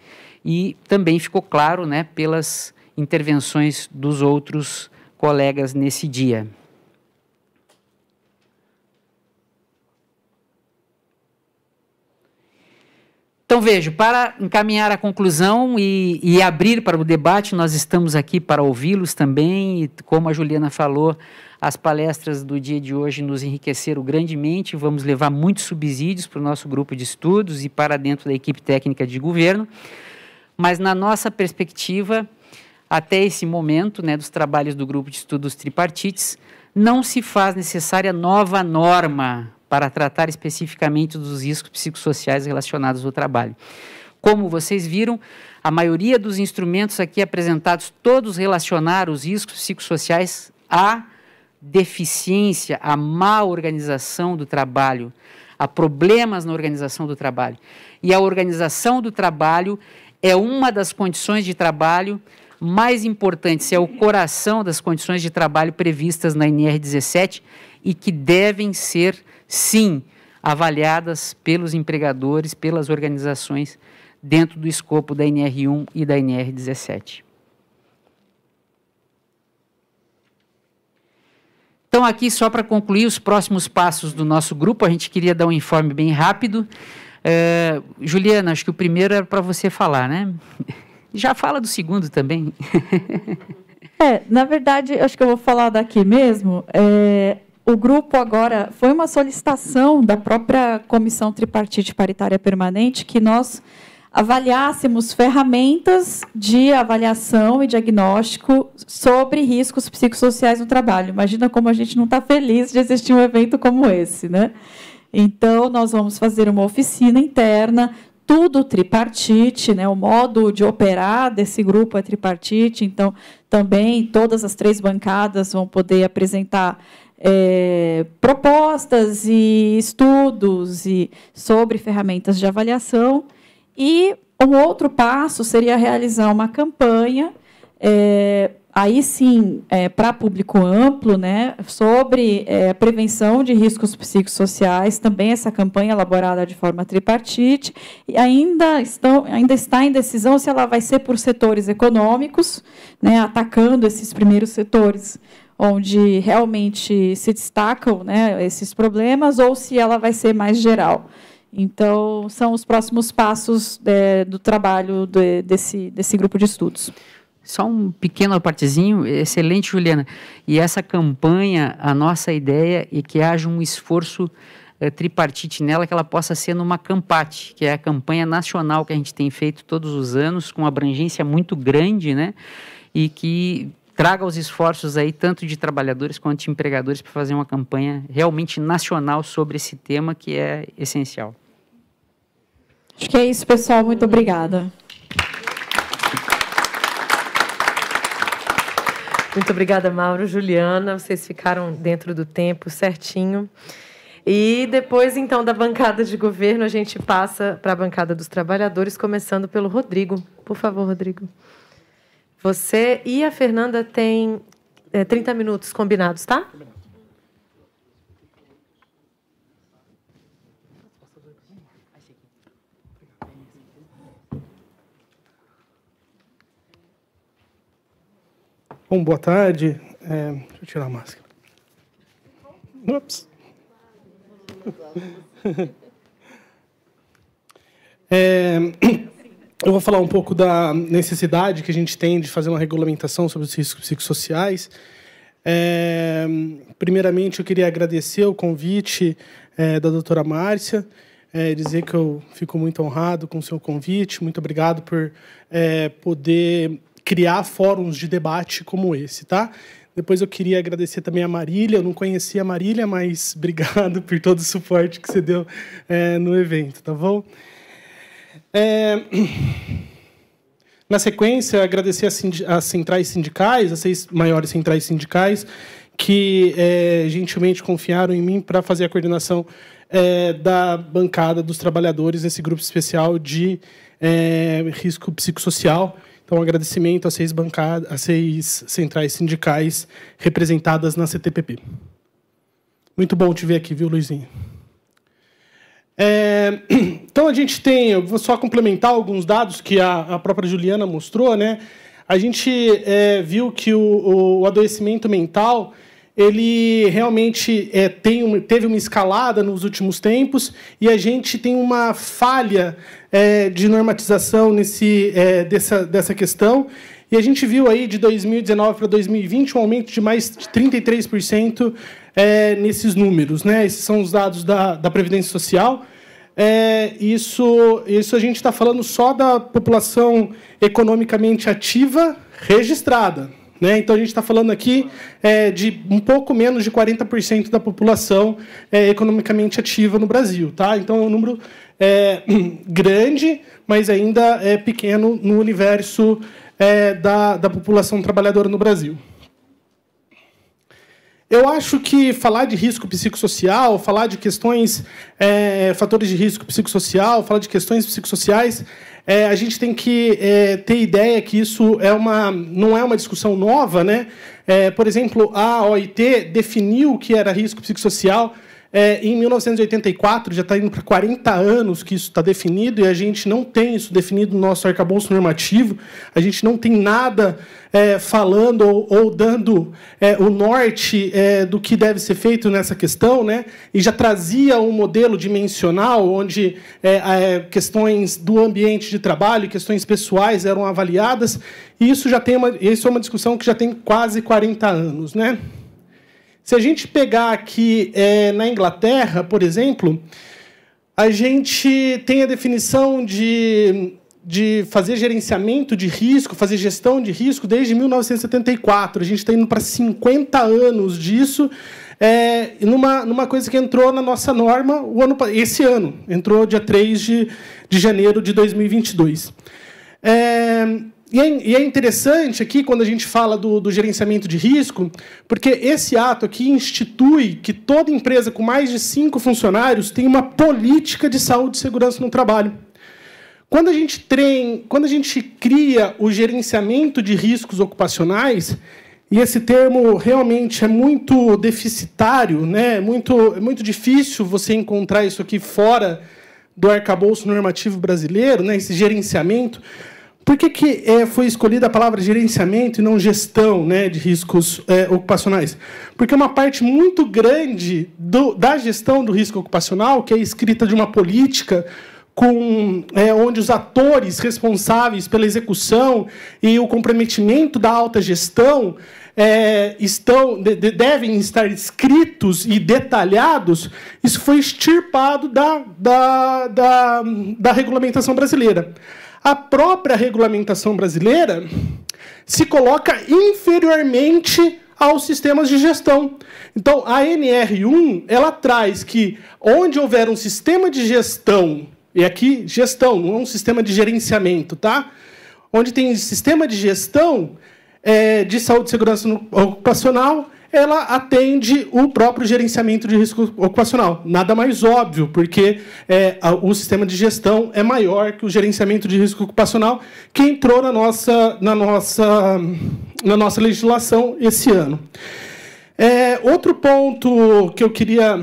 E também ficou claro, né, pelas intervenções dos outros colegas nesse dia. Então, vejo, para encaminhar a conclusão e abrir para o debate, nós estamos aqui para ouvi-los também, e como a Juliana falou, as palestras do dia de hoje nos enriqueceram grandemente, vamos levar muitos subsídios para o nosso grupo de estudos e para dentro da equipe técnica de governo, mas na nossa perspectiva, até esse momento, né, dos trabalhos do grupo de estudos tripartites, não se faz necessária nova norma para tratar especificamente dos riscos psicossociais relacionados ao trabalho. Como vocês viram, a maioria dos instrumentos aqui apresentados, todos relacionaram os riscos psicossociais à deficiência, à má organização do trabalho, a problemas na organização do trabalho. E a organização do trabalho é uma das condições de trabalho mais importantes, é o coração das condições de trabalho previstas na NR17 e que devem ser, sim, avaliadas pelos empregadores, pelas organizações, dentro do escopo da NR1 e da NR17. Então, aqui, só para concluir os próximos passos do nosso grupo, a gente queria dar um informe bem rápido. Juliana, acho que o primeiro era para você falar, né? Já fala do segundo também. Na verdade, acho que eu vou falar daqui mesmo. O grupo agora, foi uma solicitação da própria Comissão Tripartite Paritária Permanente que nós avaliássemos ferramentas de avaliação e diagnóstico sobre riscos psicossociais no trabalho. Imagina como a gente não está feliz de existir um evento como esse, né? Então, nós vamos fazer uma oficina interna, tudo tripartite, né? O modo de operar desse grupo é tripartite, então, também todas as 3 bancadas vão poder apresentar propostas e estudos sobre ferramentas de avaliação. E um outro passo seria realizar uma campanha, aí sim, para público amplo, né, sobre a prevenção de riscos psicossociais, também essa campanha elaborada de forma tripartite, e ainda está em decisão se ela vai ser por setores econômicos, né, atacando esses primeiros setores, onde realmente se destacam, né, esses problemas, ou se ela vai ser mais geral. Então, são os próximos passos do trabalho desse grupo de estudos. Só um pequeno partezinho, excelente, Juliana. E essa campanha, a nossa ideia é que haja um esforço tripartite nela, que ela possa ser numa Campate, que é a campanha nacional que a gente tem feito todos os anos, com uma abrangência muito grande, né? E que traga os esforços aí, tanto de trabalhadores quanto de empregadores, para fazer uma campanha realmente nacional sobre esse tema que é essencial. Acho que é isso, pessoal. Muito obrigada. Muito obrigada, Mauro, Juliana. Vocês ficaram dentro do tempo certinho. E depois, então, da bancada de governo, a gente passa para a bancada dos trabalhadores, começando pelo Rodrigo. Por favor, Rodrigo. Você e a Fernanda têm 30 minutos combinados, tá? Bom, boa tarde. Deixa eu tirar a máscara. Ups. Eu vou falar um pouco da necessidade que a gente tem de fazer uma regulamentação sobre os riscos psicossociais. Primeiramente, eu queria agradecer o convite da doutora Márcia, dizer que eu fico muito honrado com o seu convite. Muito obrigado por poder criar fóruns de debate como esse, tá? Depois eu queria agradecer também a Marília. Eu não conhecia a Marília, mas obrigado por todo o suporte que você deu no evento, tá bom? Na sequência, agradecer às centrais sindicais, às 6 maiores centrais sindicais, que gentilmente confiaram em mim para fazer a coordenação da bancada dos trabalhadores nesse grupo especial de risco psicossocial. Então, agradecimento às 6 centrais sindicais representadas na CTPP. Muito bom te ver aqui, viu, Luizinho? Então, a gente tem... Eu vou só complementar alguns dados que a própria Juliana mostrou, né? A gente viu que o adoecimento mental ele realmente teve uma escalada nos últimos tempos e a gente tem uma falha de normatização dessa questão. E a gente viu aí, de 2019 para 2020, um aumento de mais de 33% nesses números, né? Esses são os dados da Previdência Social. Isso a gente está falando só da população economicamente ativa registrada. Né? Então, a gente está falando aqui de um pouco menos de 40% da população economicamente ativa no Brasil. Tá? Então, é um número grande, mas ainda pequeno no universo da população trabalhadora no Brasil. Eu acho que falar de risco psicossocial, falar de questões, fatores de risco psicossocial, falar de questões psicossociais, a gente tem que ter ideia que isso não é uma discussão nova, né? Por exemplo, a OIT definiu o que era risco psicossocial em 1984, já está indo para 40 anos que isso está definido, e a gente não tem isso definido no nosso arcabouço normativo, a gente não tem nada falando ou dando o norte do que deve ser feito nessa questão, né? E já trazia um modelo dimensional, onde questões do ambiente de trabalho, questões pessoais eram avaliadas, e isso é uma discussão que já tem quase 40 anos, né? Se a gente pegar aqui na Inglaterra, por exemplo, a gente tem a definição de fazer gerenciamento de risco, fazer gestão de risco desde 1974. A gente está indo para 50 anos disso, numa coisa que entrou na nossa norma esse ano. Entrou dia 3 de janeiro de 2022. E é interessante aqui, quando a gente fala do gerenciamento de risco, porque esse ato aqui institui que toda empresa com mais de 5 funcionários tem uma política de saúde e segurança no trabalho. Quando a gente cria o gerenciamento de riscos ocupacionais, e esse termo realmente é muito deficitário, né? É muito difícil você encontrar isso aqui fora do arcabouço normativo brasileiro, né? Esse gerenciamento. Por que foi escolhida a palavra gerenciamento e não gestão, né, de riscos ocupacionais? Porque uma parte muito grande da gestão do risco ocupacional, que é escrita de uma política onde os atores responsáveis pela execução e o comprometimento da alta gestão devem estar escritos e detalhados, isso foi extirpado da regulamentação brasileira. A própria regulamentação brasileira se coloca inferiormente aos sistemas de gestão. Então, a NR1 ela traz que, onde houver um sistema de gestão, e aqui gestão, não é um sistema de gerenciamento, tá? Onde tem sistema de gestão de saúde e segurança ocupacional, ela atende o próprio gerenciamento de risco ocupacional. Nada mais óbvio, porque o sistema de gestão é maior que o gerenciamento de risco ocupacional, que entrou na nossa legislação esse ano. Outro ponto que eu queria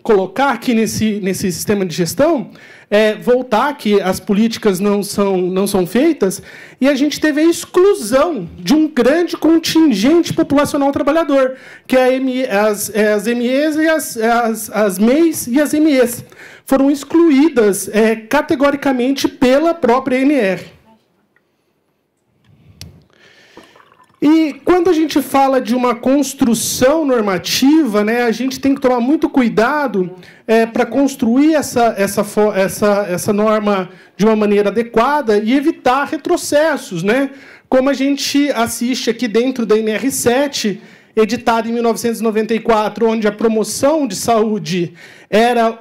colocar aqui nesse sistema de gestão é voltar que as políticas não são feitas e a gente teve a exclusão de um grande contingente populacional trabalhador, que é as MEs e as MEIs e as MEs. Foram excluídas categoricamente pela própria ANR. E quando a gente fala de uma construção normativa, né, a gente tem que tomar muito cuidado para construir essa norma de uma maneira adequada e evitar retrocessos, né? Como a gente assiste aqui dentro da NR7, editada em 1994, onde a promoção de saúde era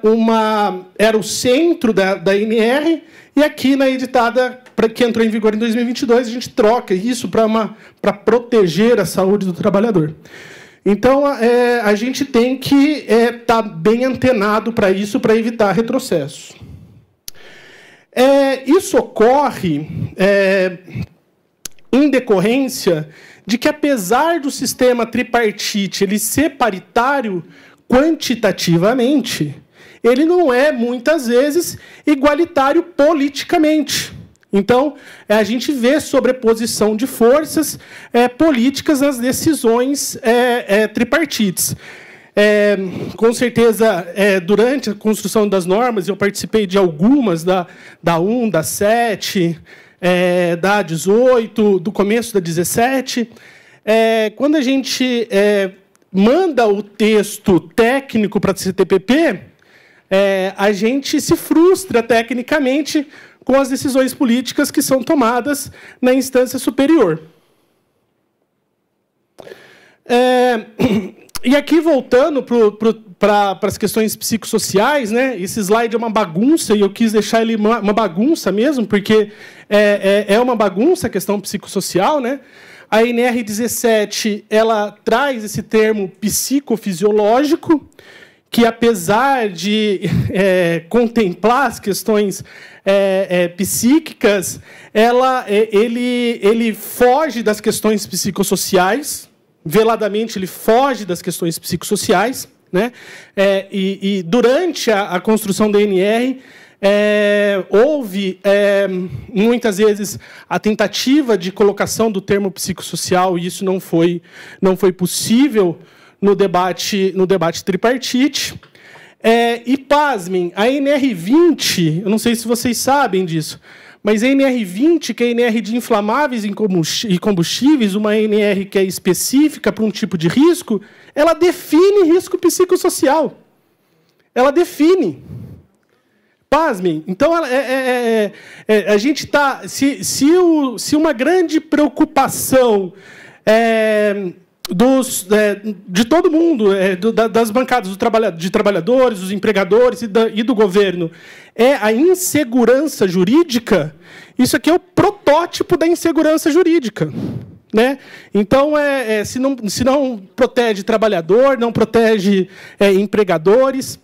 o centro da NR, e aqui na editada que entrou em vigor em 2022, a gente troca isso para proteger a saúde do trabalhador. Então, a gente tem que estar bem antenado para isso, para evitar retrocessos. Isso ocorre em decorrência de que, apesar do sistema tripartite ele ser paritário quantitativamente, ele não é, muitas vezes, igualitário politicamente. Então, a gente vê sobreposição de forças políticas nas decisões tripartites. Com certeza, durante a construção das normas, eu participei de algumas, da 1, da 7, da 18, do começo da 17. Quando a gente manda o texto técnico para a CTPP, a gente se frustra tecnicamente com as decisões políticas que são tomadas na instância superior. E aqui, voltando para as questões psicossociais, né, esse slide é uma bagunça, e eu quis deixar ele uma bagunça mesmo, porque é uma bagunça a questão psicossocial, né? A NR17 ela traz esse termo psicofisiológico, que, apesar de contemplar as questões psíquicas, ele foge das questões psicossociais, veladamente ele foge das questões psicossociais, né? E durante a construção da NR, houve, muitas vezes, a tentativa de colocação do termo psicossocial, e isso não foi possível no debate tripartite. E, pasmem, a NR20, eu não sei se vocês sabem disso, mas a NR20, que é a NR de inflamáveis e combustíveis, uma NR que é específica para um tipo de risco, ela define risco psicossocial. Ela define. Pasmem. Então, a gente está... Se uma grande preocupação de todo mundo, das bancadas de trabalhadores, dos empregadores e do governo, é a insegurança jurídica, isso aqui é o protótipo da insegurança jurídica. Né? Então, se não protege trabalhador, não protege empregadores.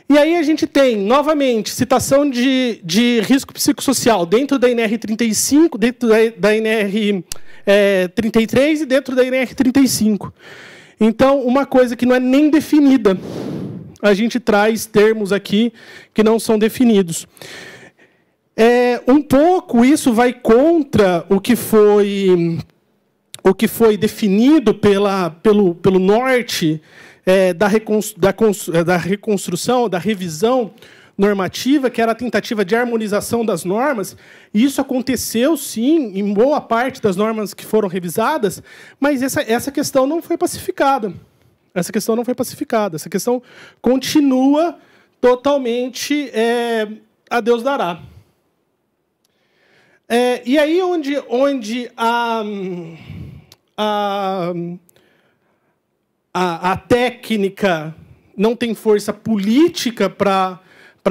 E aí a gente tem, novamente, citação de risco psicossocial dentro da NR35, dentro da NR 33 e dentro da NR 35. Então, uma coisa que não é nem definida. A gente traz termos aqui que não são definidos. Um pouco isso vai contra o que foi definido pelo norte da reconstrução, da revisão normativa, que era a tentativa de harmonização das normas, e isso aconteceu, sim, em boa parte das normas que foram revisadas, mas essa questão não foi pacificada. Essa questão não foi pacificada. Essa questão continua totalmente a Deus dará. E aí onde a técnica não tem força política para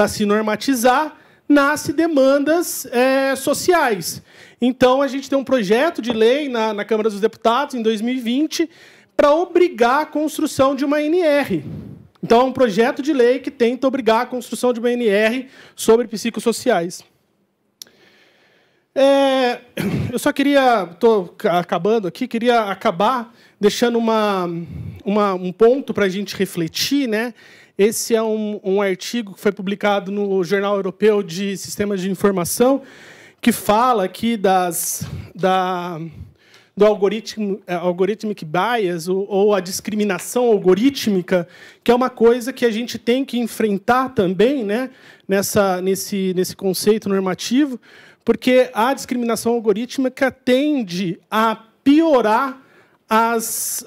se normatizar, nasce demandas sociais. Então, a gente tem um projeto de lei na Câmara dos Deputados, em 2020, para obrigar a construção de uma NR. Então, é um projeto de lei que tenta obrigar a construção de uma NR sobre psicossociais. Eu só queria... Estou acabando aqui, queria acabar deixando um ponto para a gente refletir, né? Esse é um artigo que foi publicado no Jornal Europeu de Sistemas de Informação, que fala aqui do algorithmic bias, ou a discriminação algorítmica, que é uma coisa que a gente tem que enfrentar também, né, nesse conceito normativo, porque a discriminação algorítmica tende a piorar as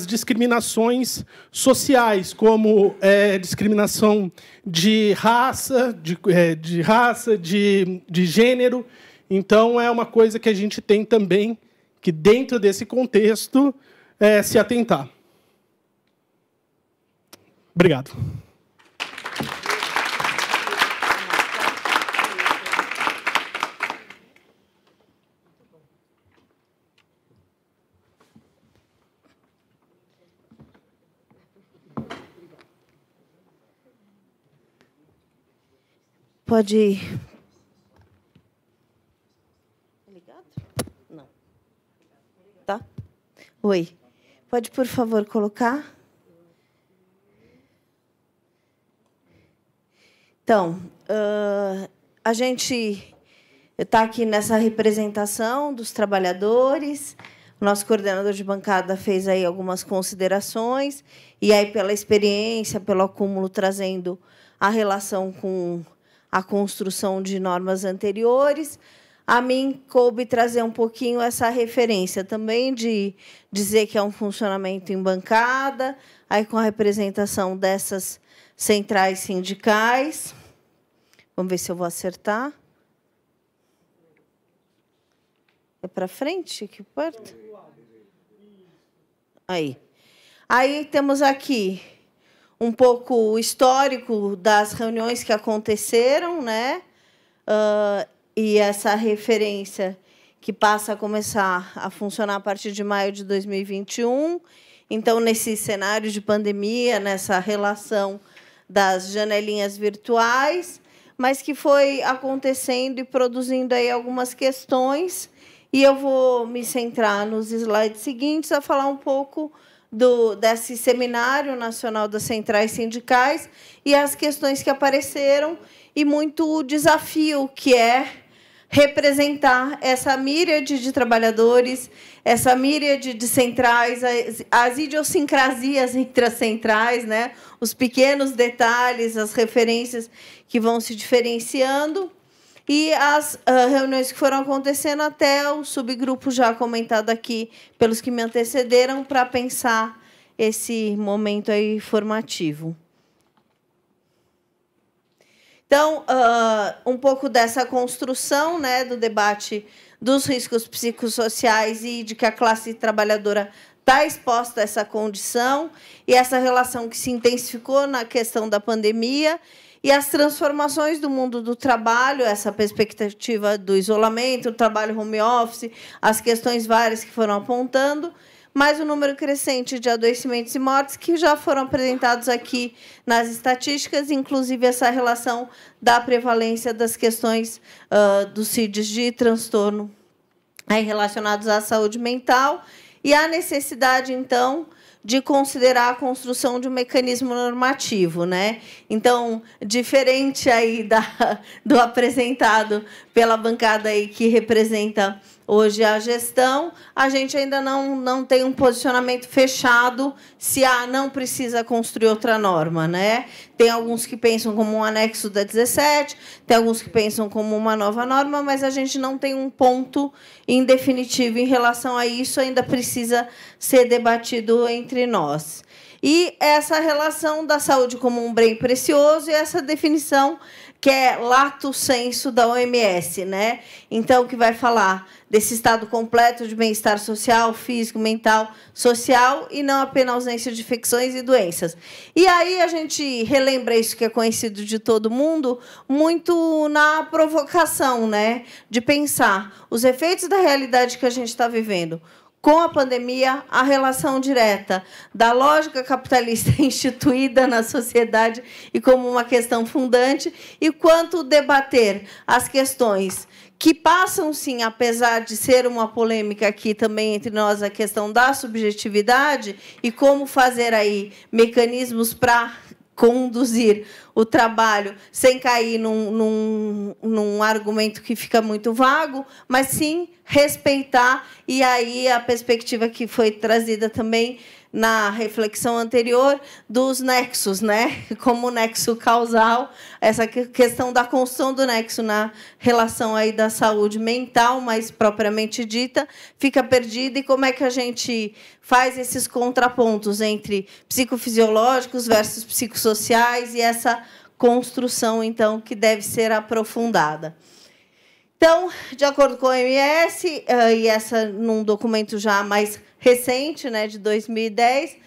discriminações sociais, como discriminação de raça, de gênero. Então, é uma coisa que a gente tem também que, dentro desse contexto, se atentar. Obrigado. Pode ir. Ligado? Não. Tá? Oi. Pode, por favor, colocar? Então, a gente está aqui nessa representação dos trabalhadores. O nosso coordenador de bancada fez aí algumas considerações, e aí, pela experiência, pelo acúmulo, trazendo a relação com a construção de normas anteriores. A mim coube trazer um pouquinho essa referência também, de dizer que é um funcionamento em bancada, aí com a representação dessas centrais sindicais. Vamos ver se eu vou acertar. É para frente? Que porta? Aí. Aí temos aqui um pouco o histórico das reuniões que aconteceram, né? E essa referência que passa a começar a funcionar a partir de maio de 2021. Então, nesse cenário de pandemia, nessa relação das janelinhas virtuais, mas que foi acontecendo e produzindo aí algumas questões. E eu vou me centrar nos slides seguintes a falar um pouco desse Seminário Nacional das Centrais Sindicais e as questões que apareceram, e muito o desafio que é representar essa míriade de trabalhadores, essa míriade de centrais, as idiosincrasias entre as centrais, né? Os pequenos detalhes, as referências que vão se diferenciando, e as reuniões que foram acontecendo até o subgrupo já comentado aqui pelos que me antecederam, para pensar esse momento aí formativo. Então, um pouco dessa construção, né, do debate dos riscos psicossociais e de que a classe trabalhadora está exposta a essa condição, e essa relação que se intensificou na questão da pandemia, e as transformações do mundo do trabalho, essa perspectiva do isolamento, o trabalho home office, as questões várias que foram apontando, mas o número crescente de adoecimentos e mortes que já foram apresentados aqui nas estatísticas, inclusive essa relação da prevalência das questões dos CIDs de transtorno aí relacionados à saúde mental, e a necessidade, então, de considerar a construção de um mecanismo normativo, né? Então, diferente aí do apresentado pela bancada aí que representa hoje a gestão, a gente ainda não tem um posicionamento fechado se não precisa construir outra norma, né? Tem alguns que pensam como um anexo da 17, tem alguns que pensam como uma nova norma, mas a gente não tem um ponto em definitivo em relação a isso, ainda precisa ser debatido entre nós. E essa relação da saúde como um bem precioso, e essa definição que é lato sensu da OMS, né? Então, que vai falar desse estado completo de bem-estar social, físico, mental, social, e não apenas ausência de infecções e doenças. E aí a gente relembra isso que é conhecido de todo mundo, muito na provocação, né? De pensar os efeitos da realidade que a gente está vivendo com a pandemia, a relação direta da lógica capitalista instituída na sociedade e como uma questão fundante, e quanto debater as questões que passam, sim, apesar de ser uma polêmica aqui também entre nós, a questão da subjetividade, e como fazer aí mecanismos para conduzir o trabalho sem cair num argumento que fica muito vago, mas sim respeitar, e aí a perspectiva que foi trazida também na reflexão anterior dos nexos, né? Como nexo causal, essa questão da construção do nexo na relação aí da saúde mental, mais propriamente dita, fica perdida, e como é que a gente faz esses contrapontos entre psicofisiológicos versus psicossociais, e essa construção, então, que deve ser aprofundada. Então, de acordo com a OMS, e essa num documento já mais recente, né, de 2010,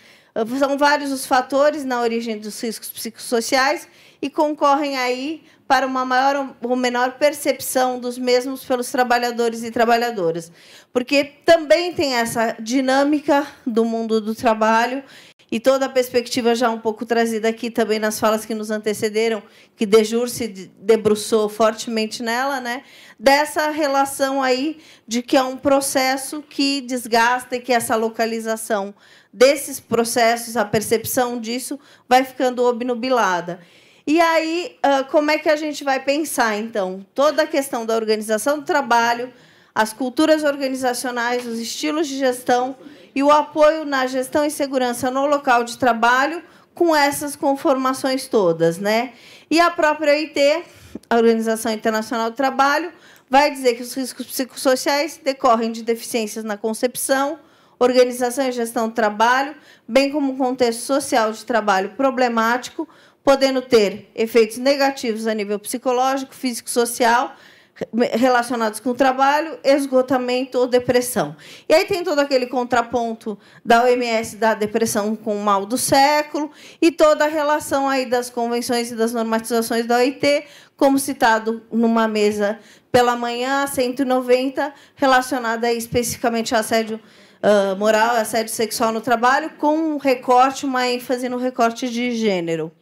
são vários os fatores na origem dos riscos psicossociais e concorrem aí para uma maior ou menor percepção dos mesmos pelos trabalhadores e trabalhadoras. Porque também tem essa dinâmica do mundo do trabalho e toda a perspectiva já um pouco trazida aqui também nas falas que nos antecederam, que Dejur se debruçou fortemente nela, né? Dessa relação aí de que é um processo que desgasta e que essa localização desses processos, a percepção disso, vai ficando obnubilada. E aí, como é que a gente vai pensar, então, toda a questão da organização do trabalho, as culturas organizacionais, os estilos de gestão e o apoio na gestão e segurança no local de trabalho com essas conformações todas, né? E a própria OIT, a Organização Internacional do Trabalho, vai dizer que os riscos psicossociais decorrem de deficiências na concepção, organização e gestão do trabalho, bem como um contexto social de trabalho problemático, podendo ter efeitos negativos a nível psicológico, físico, social, relacionados com o trabalho, esgotamento ou depressão. E aí tem todo aquele contraponto da OMS da depressão com o mal do século e toda a relação aí das convenções e das normatizações da OIT, como citado numa mesa pela manhã, 190, relacionada aí especificamente a assédio moral, assédio sexual no trabalho, com um recorte, uma ênfase no recorte de gênero.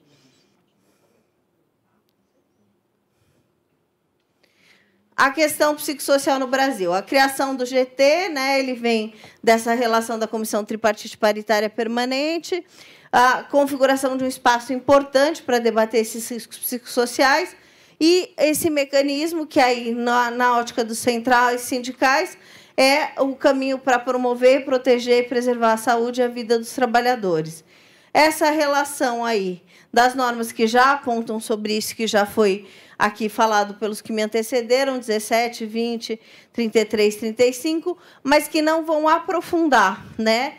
A questão psicossocial no Brasil. A criação do GT, né, ele vem dessa relação da Comissão Tripartite Paritária Permanente, a configuração de um espaço importante para debater esses riscos psicossociais e esse mecanismo que, aí, na ótica dos centrais sindicais, é o caminho para promover, proteger e preservar a saúde e a vida dos trabalhadores. Essa relação aí das normas que já apontam sobre isso, que já foi aqui falado pelos que me antecederam, 17, 20, 33, 35, mas que não vão aprofundar, né,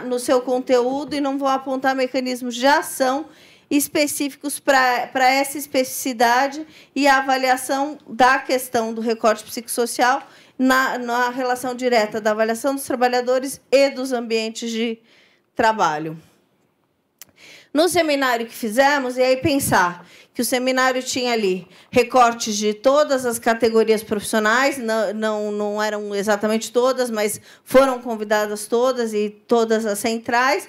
no seu conteúdo e não vão apontar mecanismos de ação específicos para essa especificidade e a avaliação da questão do recorte psicossocial na relação direta da avaliação dos trabalhadores e dos ambientes de trabalho. No seminário que fizemos, e aí pensar que o seminário tinha ali recortes de todas as categorias profissionais, não eram exatamente todas, mas foram convidadas todas e todas as centrais.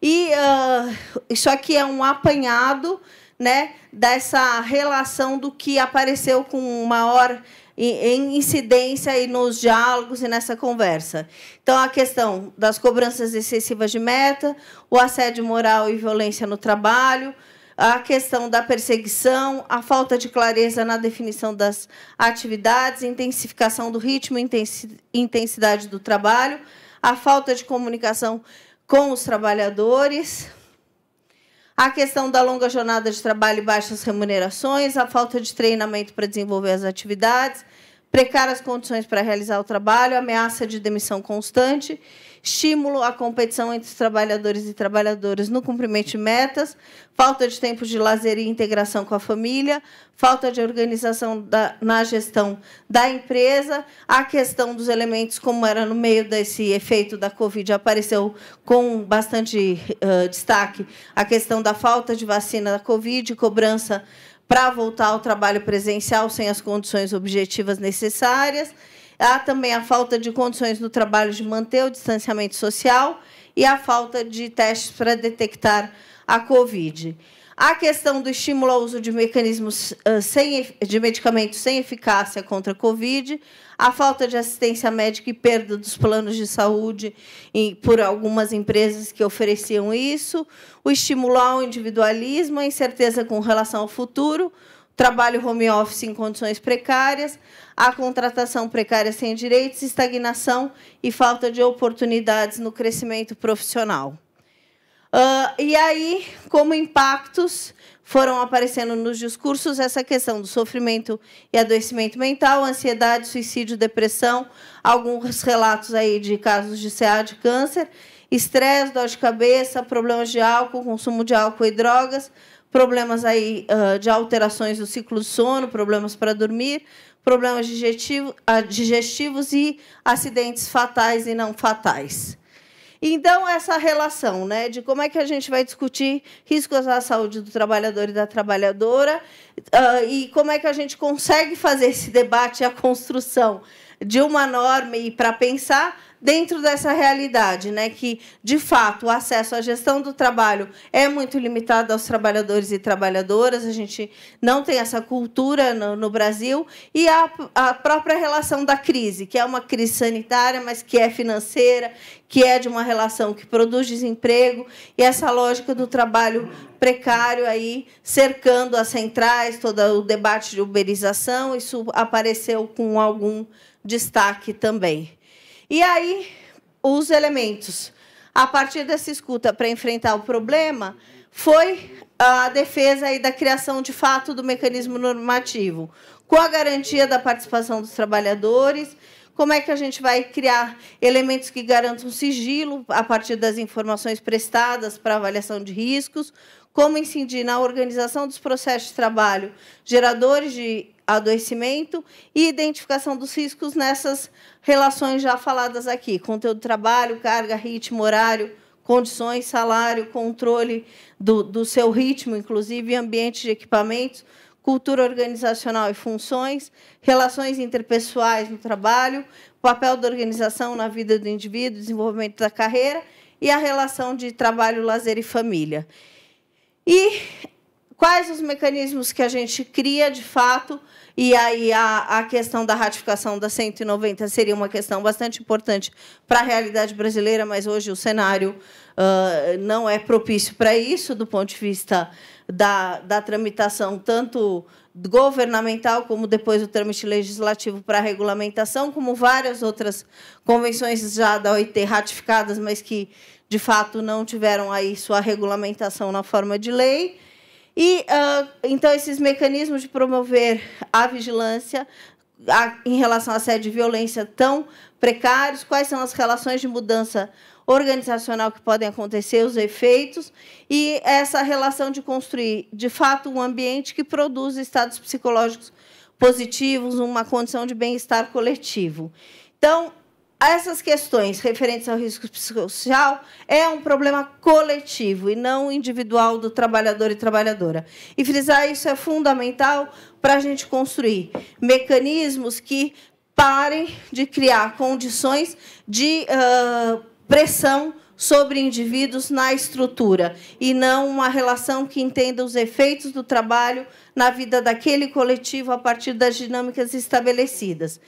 E isso aqui é um apanhado, né, dessa relação do que apareceu com maior incidência e nos diálogos e nessa conversa. Então, a questão das cobranças excessivas de meta, o assédio moral e violência no trabalho, a questão da perseguição, a falta de clareza na definição das atividades, intensificação do ritmo e intensidade do trabalho, a falta de comunicação com os trabalhadores, a questão da longa jornada de trabalho e baixas remunerações, a falta de treinamento para desenvolver as atividades, precárias condições para realizar o trabalho, ameaça de demissão constante, estímulo à competição entre os trabalhadores e trabalhadoras no cumprimento de metas, falta de tempo de lazer e integração com a família, falta de organização na gestão da empresa, a questão dos elementos, como era no meio desse efeito da Covid, apareceu com bastante destaque, a questão da falta de vacina da Covid, cobrança para voltar ao trabalho presencial sem as condições objetivas necessárias. Há também a falta de condições no trabalho de manter o distanciamento social e a falta de testes para detectar a Covid. A questão do estímulo ao uso de mecanismos de medicamentos sem eficácia contra a Covid, a falta de assistência médica e perda dos planos de saúde por algumas empresas que ofereciam isso, o estímulo ao individualismo, a incerteza com relação ao futuro, trabalho home office em condições precárias, a contratação precária sem direitos, estagnação e falta de oportunidades no crescimento profissional. E aí, como impactos, foram aparecendo nos discursos essa questão do sofrimento e adoecimento mental, ansiedade, suicídio, depressão, alguns relatos aí de casos de CA, de câncer, estresse, dor de cabeça, problemas de álcool, consumo de álcool e drogas, problemas aí, de alterações do ciclo do sono, problemas para dormir, problemas digestivos e acidentes fatais e não fatais. Então, essa relação, né, de como é que a gente vai discutir riscos à saúde do trabalhador e da trabalhadora, e como é que a gente consegue fazer esse debate e a construção de uma norma e para pensar dentro dessa realidade, né, que, de fato, o acesso à gestão do trabalho é muito limitado aos trabalhadores e trabalhadoras, a gente não tem essa cultura no Brasil, e a própria relação da crise, que é uma crise sanitária, mas que é financeira, que é de uma relação que produz desemprego, e essa lógica do trabalho precário aí cercando as centrais, todo o debate de uberização, isso apareceu com algum destaque também. E aí, os elementos, a partir dessa escuta para enfrentar o problema, foi a defesa aí da criação, de fato, do mecanismo normativo, com a garantia da participação dos trabalhadores. Como é que a gente vai criar elementos que garantam sigilo a partir das informações prestadas para avaliação de riscos, como incidir na organização dos processos de trabalho geradores de adoecimento e identificação dos riscos nessas relações já faladas aqui, conteúdo do trabalho, carga, ritmo, horário, condições, salário, controle do seu ritmo, inclusive ambiente de equipamentos, cultura organizacional e funções, relações interpessoais no trabalho, papel da organização na vida do indivíduo, desenvolvimento da carreira e a relação de trabalho, lazer e família. E quais os mecanismos que a gente cria, de fato, e aí a questão da ratificação da 190 seria uma questão bastante importante para a realidade brasileira, mas hoje o cenário não é propício para isso, do ponto de vista da tramitação, tanto governamental, como depois o trâmite legislativo para a regulamentação, como várias outras convenções já da OIT ratificadas, mas que, de fato, não tiveram aí sua regulamentação na forma de lei. E, então, esses mecanismos de promover a vigilância em relação à assédio e violência tão precários, quais são as relações de mudança organizacional que podem acontecer, os efeitos, e essa relação de construir, de fato, um ambiente que produza estados psicológicos positivos, uma condição de bem-estar coletivo. Então, essas questões referentes ao risco psicossocial é um problema coletivo e não individual do trabalhador e trabalhadora. E frisar isso é fundamental para a gente construir mecanismos que parem de criar condições de pressão sobre indivíduos na estrutura e não uma relação que entenda os efeitos do trabalho na vida daquele coletivo a partir das dinâmicas estabelecidas.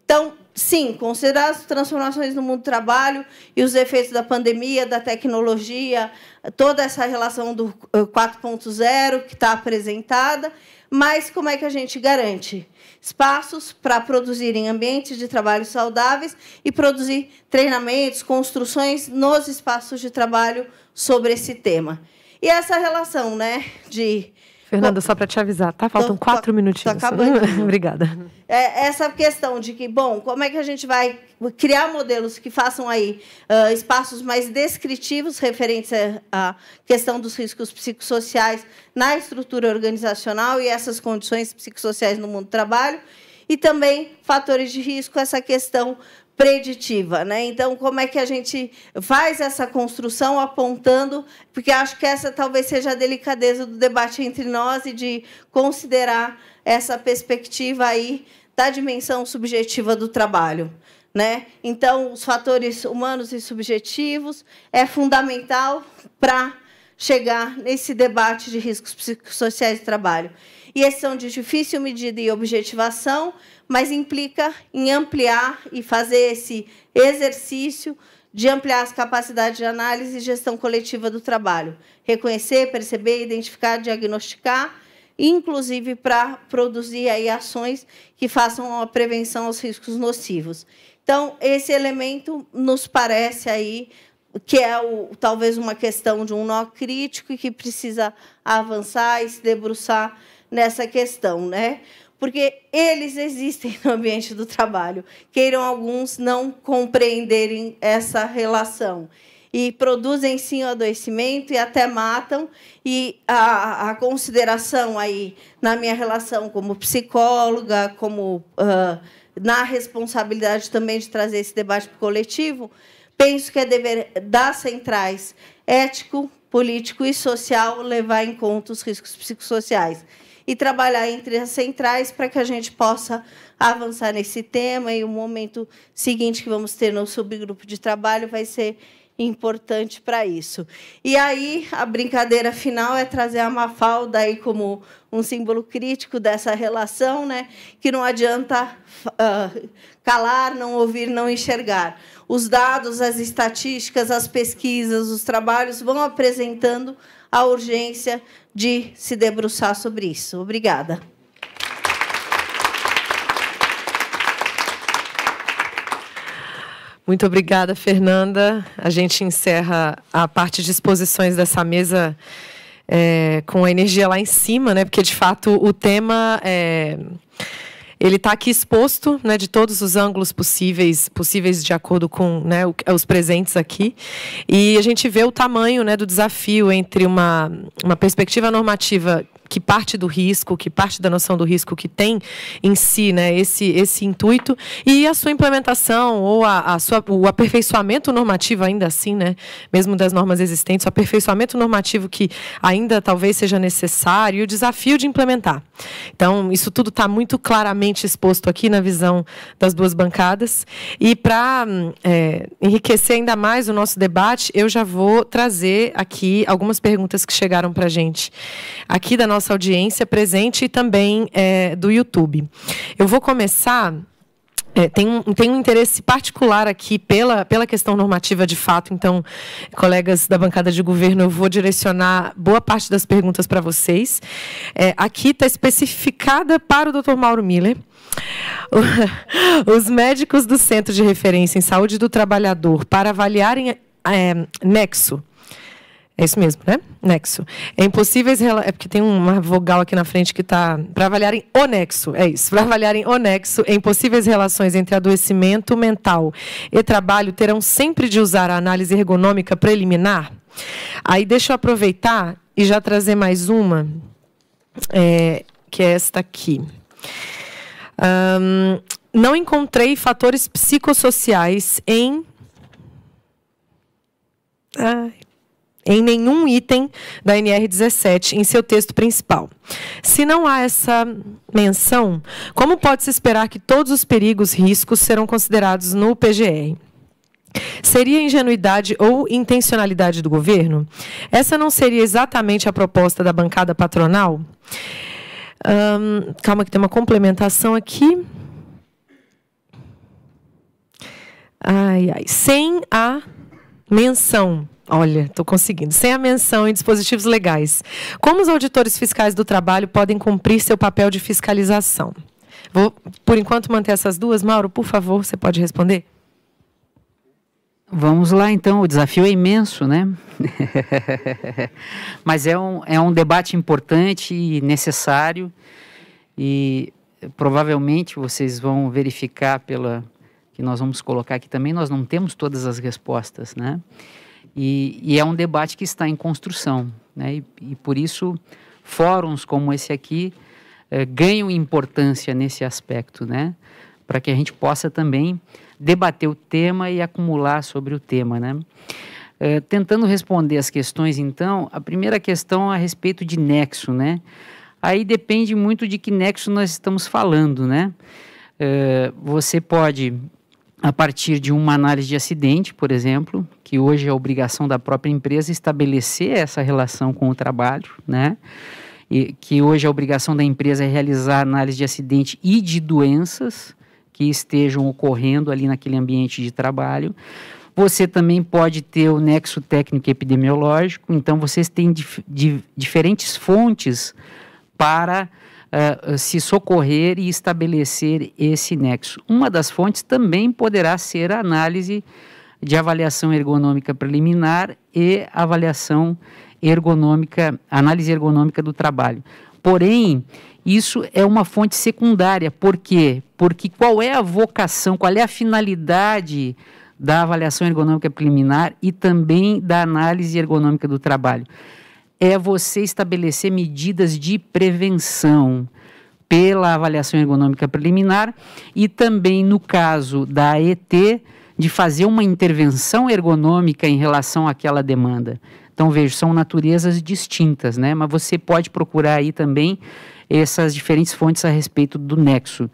Então, sim, considerar as transformações no mundo do trabalho e os efeitos da pandemia, da tecnologia, toda essa relação do 4.0 que está apresentada, mas como é que a gente garante espaços para produzirem ambientes de trabalho saudáveis e produzir treinamentos, construções nos espaços de trabalho sobre esse tema. E essa relação, né, de... Fernanda, só para te avisar, tá? Faltam 4 minutinhos. Tô acabando. Obrigada. Essa questão de que, bom, como é que a gente vai criar modelos que façam aí espaços mais descritivos referentes à questão dos riscos psicossociais na estrutura organizacional e essas condições psicossociais no mundo do trabalho, e também fatores de risco, essa questão preditiva, né? Então, como é que a gente faz essa construção apontando, porque acho que essa talvez seja a delicadeza do debate entre nós e de considerar essa perspectiva aí da dimensão subjetiva do trabalho, né? Então, os fatores humanos e subjetivos é fundamental para chegar nesse debate de riscos psicossociais do trabalho. E esses são de difícil medida e objetivação, mas implica em ampliar e fazer esse exercício de ampliar as capacidades de análise e gestão coletiva do trabalho. Reconhecer, perceber, identificar, diagnosticar, inclusive para produzir aí ações que façam a prevenção aos riscos nocivos. Então, esse elemento nos parece aí que é talvez uma questão de um nó crítico e que precisa avançar e se debruçar nessa questão, né? Porque eles existem no ambiente do trabalho, queiram alguns não compreenderem essa relação. E produzem, sim, o adoecimento e até matam. E a consideração aí, na minha relação como psicóloga, como na responsabilidade também de trazer esse debate para o coletivo, penso que é dever das centrais ético, político e social levar em conta os riscos psicossociais e trabalhar entre as centrais para que a gente possa avançar nesse tema. E o momento seguinte que vamos ter no subgrupo de trabalho vai ser importante para isso. E aí, a brincadeira final é trazer a Mafalda aí como um símbolo crítico dessa relação, né? Que não adianta calar, não ouvir, não enxergar. Os dados, as estatísticas, as pesquisas, os trabalhos vão apresentando a urgência de se debruçar sobre isso. Obrigada. Muito obrigada, Fernanda. A gente encerra a parte de exposições dessa mesa com a energia lá em cima, né? Porque, de fato, o tema ele está aqui exposto, né, de todos os ângulos possíveis de acordo com, né, os presentes aqui. E a gente vê o tamanho, né, do desafio entre uma perspectiva normativa que parte do risco, que parte da noção do risco que tem em si, né, esse intuito, e a sua implementação ou o aperfeiçoamento normativo ainda assim, né, mesmo das normas existentes, o aperfeiçoamento normativo que ainda talvez seja necessário e o desafio de implementar. Então, isso tudo está muito claramente exposto aqui na visão das duas bancadas. E para enriquecer ainda mais o nosso debate, eu já vou trazer aqui algumas perguntas que chegaram para a gente aqui da nossa audiência presente e também do YouTube. Eu vou começar... Tem um interesse particular aqui pela questão normativa de fato, então, colegas da bancada de governo, eu vou direcionar boa parte das perguntas para vocês. Aqui está especificada para o Dr. Mauro Miller. Os médicos do Centro de Referência em Saúde do Trabalhador, para avaliarem nexo. É isso mesmo, né? Nexo. É impossíveis... É porque tem uma vogal aqui na frente que está... Para avaliarem o nexo, é isso. Para avaliarem o nexo em possíveis relações entre adoecimento mental e trabalho, terão sempre de usar a análise ergonômica preliminar? Aí deixa eu aproveitar e já trazer mais uma, que é esta aqui. Não encontrei fatores psicossociais em nenhum item da NR17 em seu texto principal. Se não há essa menção, como pode-se esperar que todos os perigos, riscos serão considerados no PGR? Seria ingenuidade ou intencionalidade do governo? Essa não seria exatamente a proposta da bancada patronal? Calma que tem uma complementação aqui. Sem a menção... Olha, estou conseguindo. Sem a menção em dispositivos legais, como os auditores fiscais do trabalho podem cumprir seu papel de fiscalização? Vou, por enquanto, manter essas duas. Mauro, por favor, você pode responder? Vamos lá, então. O desafio é imenso, né? Mas é um debate importante e necessário. E provavelmente vocês vão verificar que nós vamos colocar aqui também, nós não temos todas as respostas, né? E é um debate que está em construção, né? E por isso, fóruns como esse aqui ganham importância nesse aspecto, né? Para que a gente possa também debater o tema e acumular sobre o tema, né? Tentando responder as questões, então, a primeira questão a respeito de nexo, né? Aí depende muito de que nexo nós estamos falando, né? Você pode a partir de uma análise de acidente, por exemplo, que hoje é obrigação da própria empresa estabelecer essa relação com o trabalho, né? E que hoje a obrigação da empresa é realizar análise de acidente e de doenças que estejam ocorrendo ali naquele ambiente de trabalho. Você também pode ter o nexo técnico epidemiológico, então vocês têm diferentes fontes para se socorrer e estabelecer esse nexo. Uma das fontes também poderá ser a análise de avaliação ergonômica preliminar e avaliação ergonômica, análise ergonômica do trabalho. Porém, isso é uma fonte secundária. Por quê? Porque qual é a vocação, qual é a finalidade da avaliação ergonômica preliminar e também da análise ergonômica do trabalho? É você estabelecer medidas de prevenção pela avaliação ergonômica preliminar e também, no caso da AET, de fazer uma intervenção ergonômica em relação àquela demanda. Então, veja, são naturezas distintas, né? Mas você pode procurar aí também essas diferentes fontes a respeito do nexo.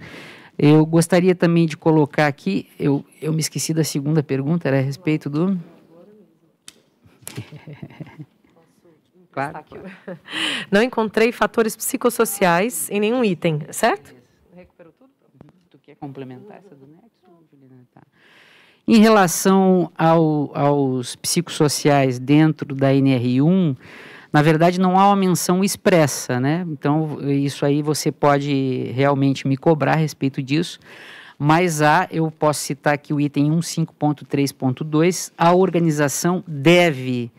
Eu gostaria também de colocar aqui, eu me esqueci da segunda pergunta, era a respeito do... Claro. Não encontrei fatores psicossociais em nenhum item, certo? Recuperou tudo? Tu quer complementar essa do nexo, Juliana? Tá. Em relação aos psicossociais dentro da NR1, na verdade não há uma menção expressa, né? Então, isso aí você pode realmente me cobrar a respeito disso, mas eu posso citar aqui o item 15.3.2, a organização deve,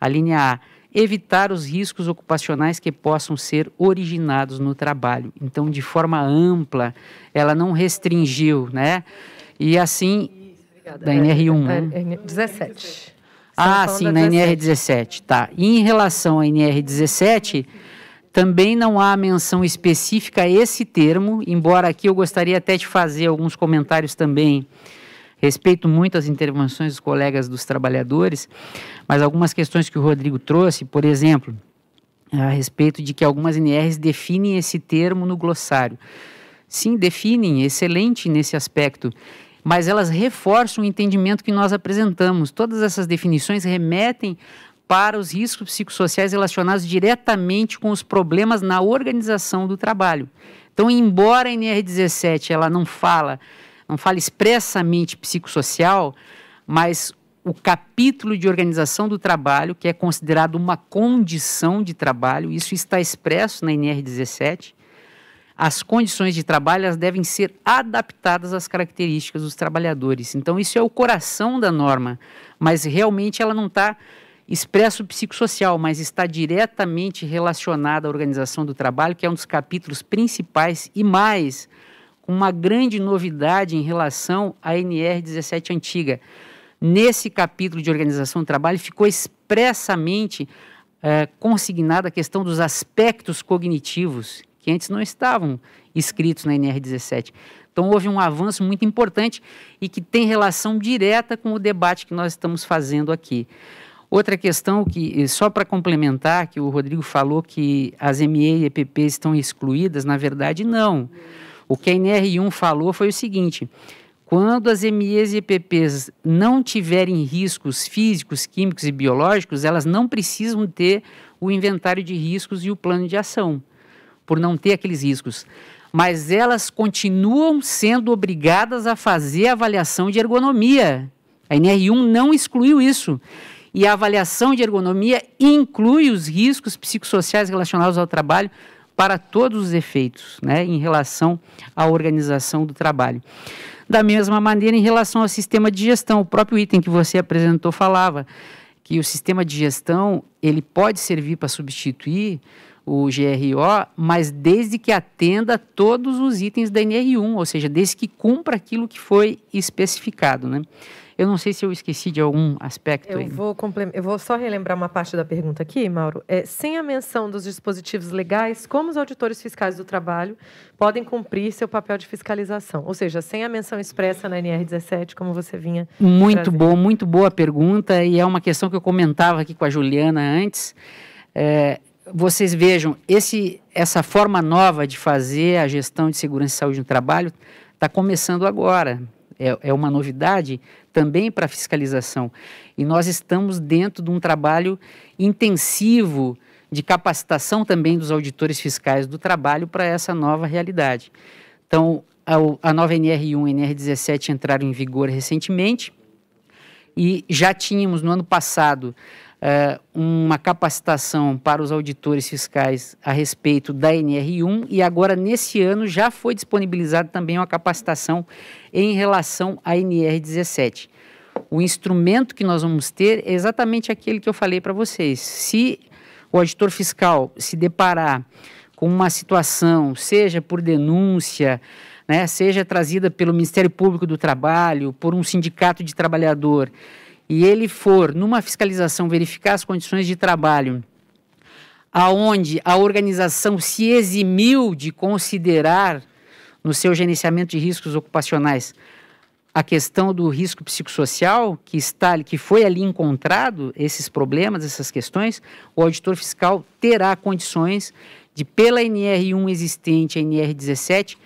a linha A, evitar os riscos ocupacionais que possam ser originados no trabalho. Então, de forma ampla, ela não restringiu, né? E assim, da NR1, né? 17. Sim, na NR17, tá. E em relação à NR17, também não há menção específica a esse termo, embora aqui eu gostaria até de fazer alguns comentários também. Respeito muito as intervenções dos colegas dos trabalhadores, mas algumas questões que o Rodrigo trouxe, por exemplo, a respeito de que algumas NRs definem esse termo no glossário. Sim, definem, excelente nesse aspecto, mas elas reforçam o entendimento que nós apresentamos. Todas essas definições remetem para os riscos psicossociais relacionados diretamente com os problemas na organização do trabalho. Então, embora a NR17 ela não fala expressamente psicossocial, mas o capítulo de organização do trabalho, que é considerado uma condição de trabalho, isso está expresso na NR17, as condições de trabalho elas devem ser adaptadas às características dos trabalhadores. Então, isso é o coração da norma, mas realmente ela não está expresso psicossocial, mas está diretamente relacionada à organização do trabalho, que é um dos capítulos principais e mais uma grande novidade em relação à NR17 antiga. Nesse capítulo de organização do trabalho ficou expressamente consignada a questão dos aspectos cognitivos, que antes não estavam escritos na NR17. Então, houve um avanço muito importante e que tem relação direta com o debate que nós estamos fazendo aqui. Outra questão, que só para complementar, que o Rodrigo falou que as ME e EPPs estão excluídas, na verdade, não. O que a NR1 falou foi o seguinte: quando as MEs e EPPs não tiverem riscos físicos, químicos e biológicos, elas não precisam ter o inventário de riscos e o plano de ação, por não ter aqueles riscos. Mas elas continuam sendo obrigadas a fazer a avaliação de ergonomia. A NR1 não excluiu isso. E a avaliação de ergonomia inclui os riscos psicossociais relacionados ao trabalho para todos os efeitos, né, em relação à organização do trabalho. Da mesma maneira, em relação ao sistema de gestão, o próprio item que você apresentou falava que o sistema de gestão ele pode servir para substituir o GRO, mas desde que atenda todos os itens da NR1, ou seja, desde que cumpra aquilo que foi especificado, né? Eu não sei se eu esqueci de algum aspecto aí. Eu vou só relembrar uma parte da pergunta aqui, Mauro. Sem a menção dos dispositivos legais, como os auditores fiscais do trabalho podem cumprir seu papel de fiscalização? Ou seja, sem a menção expressa na NR17, como você vinha Muito boa pergunta, e é uma questão que eu comentava aqui com a Juliana antes. Vocês vejam, essa forma nova de fazer a gestão de segurança e saúde no trabalho está começando agora. é uma novidade também para a fiscalização. E nós estamos dentro de um trabalho intensivo de capacitação também dos auditores fiscais do trabalho para essa nova realidade. Então, a nova NR1 e NR17 entraram em vigor recentemente e já tínhamos no ano passado uma capacitação para os auditores fiscais a respeito da NR1 e agora nesse ano já foi disponibilizada também uma capacitação em relação à NR17. O instrumento que nós vamos ter é exatamente aquele que eu falei para vocês. Se o auditor fiscal se deparar com uma situação, seja por denúncia, né, seja trazida pelo Ministério Público do Trabalho, por um sindicato de trabalhador, e ele for, numa fiscalização, verificar as condições de trabalho, aonde a organização se eximiu de considerar, no seu gerenciamento de riscos ocupacionais, a questão do risco psicossocial, que foi ali encontrado, esses problemas, essas questões, o auditor fiscal terá condições de, pela NR1 existente, a NR17,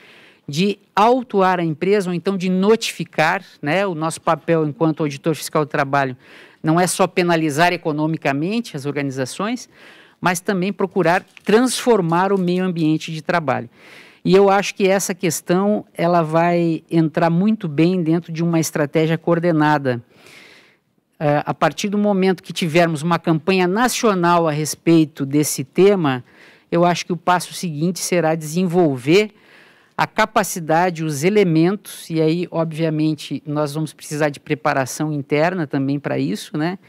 de autuar a empresa ou então de notificar, né? O nosso papel enquanto auditor fiscal do trabalho não é só penalizar economicamente as organizações, mas também procurar transformar o meio ambiente de trabalho. E eu acho que essa questão ela vai entrar muito bem dentro de uma estratégia coordenada. A partir do momento que tivermos uma campanha nacional a respeito desse tema, eu acho que o passo seguinte será desenvolver a capacidade, os elementos, e aí, obviamente, nós vamos precisar de preparação interna também para isso, né?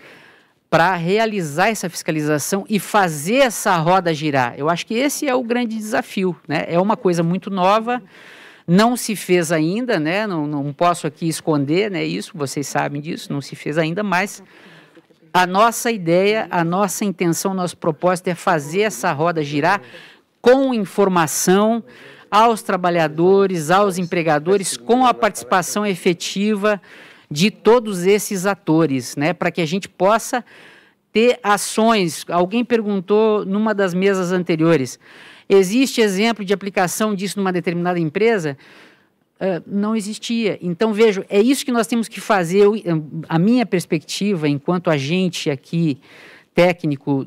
Para realizar essa fiscalização e fazer essa roda girar. Eu acho que esse é o grande desafio, né? É uma coisa muito nova, não se fez ainda, né? Não posso aqui esconder, né? Isso, vocês sabem disso, não se fez ainda, mas a nossa ideia, a nossa intenção, nosso propósito é fazer essa roda girar com informação aos trabalhadores, aos empregadores, com a participação efetiva de todos esses atores, né, para que a gente possa ter ações. Alguém perguntou numa das mesas anteriores, existe exemplo de aplicação disso numa determinada empresa? Não existia. Então, vejo, é isso que nós temos que fazer. A minha perspectiva, enquanto agente aqui, técnico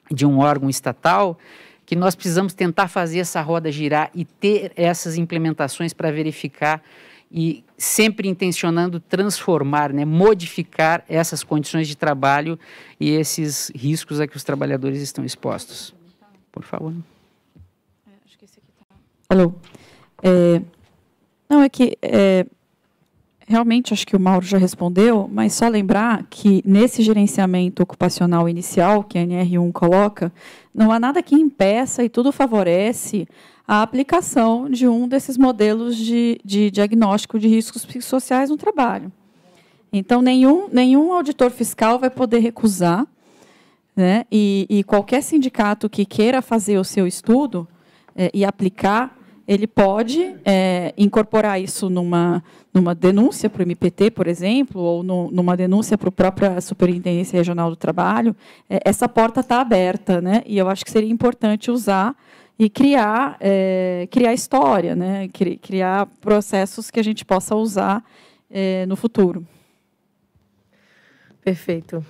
de um órgão estatal, que nós precisamos tentar fazer essa roda girar e ter essas implementações para verificar e sempre intencionando transformar, né, modificar essas condições de trabalho e esses riscos a que os trabalhadores estão expostos. Por favor. Acho que esse aqui tá... Alô. Não, é que realmente acho que o Mauro já respondeu, mas só lembrar que nesse gerenciamento ocupacional inicial que a NR1 coloca, não há nada que impeça e tudo favorece a aplicação de um desses modelos de diagnóstico de riscos psicossociais no trabalho. Então, nenhum auditor fiscal vai poder recusar, né? E qualquer sindicato que queira fazer o seu estudo e aplicar, ele pode incorporar isso numa denúncia para o MPT, por exemplo, ou numa denúncia para a própria Superintendência Regional do Trabalho. Essa porta está aberta, né? E eu acho que seria importante usar e criar história, né? Criar processos que a gente possa usar no futuro. Perfeito.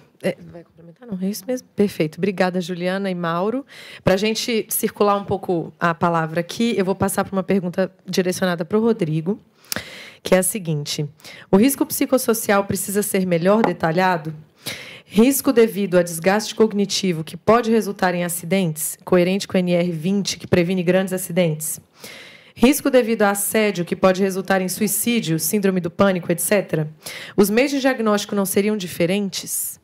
Vai complementar? Não, é isso mesmo? Perfeito. Obrigada, Juliana e Mauro. Para a gente circular um pouco a palavra aqui, eu vou passar para uma pergunta direcionada para o Rodrigo, que é a seguinte. O risco psicossocial precisa ser melhor detalhado? Risco devido a desgaste cognitivo que pode resultar em acidentes, coerente com a NR20, que previne grandes acidentes? Risco devido a assédio, que pode resultar em suicídio, síndrome do pânico, etc. Os meios de diagnóstico não seriam diferentes?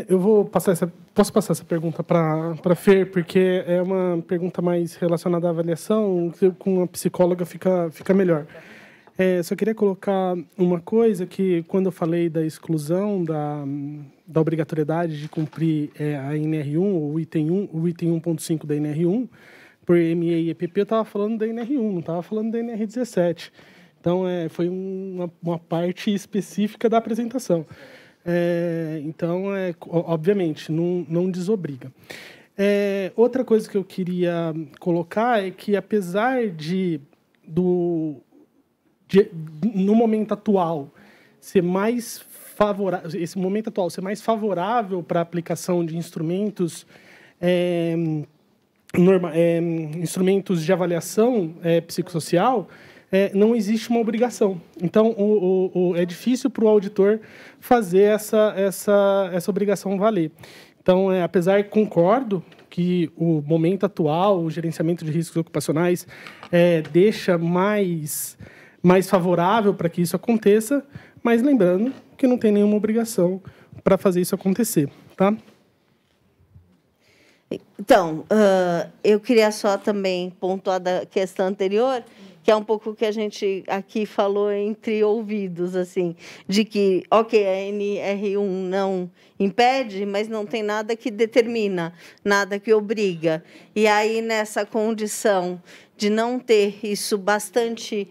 Eu vou passar posso passar essa pergunta para a Fer, porque é uma pergunta mais relacionada à avaliação, que com a psicóloga fica melhor. Só queria colocar uma coisa, que quando eu falei da exclusão da obrigatoriedade de cumprir a NR1, o item 1.5 da NR1, por ME e EPP, eu estava falando da NR1, não estava falando da NR17. Então, foi uma parte específica da apresentação. Então, obviamente, não desobriga. Outra coisa que eu queria colocar é que, apesar de no momento atual, ser mais favorável, esse momento atual ser mais favorável para a aplicação de instrumentos instrumentos de avaliação psicossocial, não existe uma obrigação. Então, é difícil para o auditor fazer essa obrigação valer. Então, apesar que concordo que o momento atual, o gerenciamento de riscos ocupacionais, deixa mais favorável para que isso aconteça, mas lembrando que não tem nenhuma obrigação para fazer isso acontecer. Tá? Então, eu queria só também pontuar da questão anterior, que é um pouco o que a gente aqui falou entre ouvidos, assim, de que, ok, a NR1 não impede, mas não tem nada que determina, nada que obriga. E aí, nessa condição de não ter isso bastante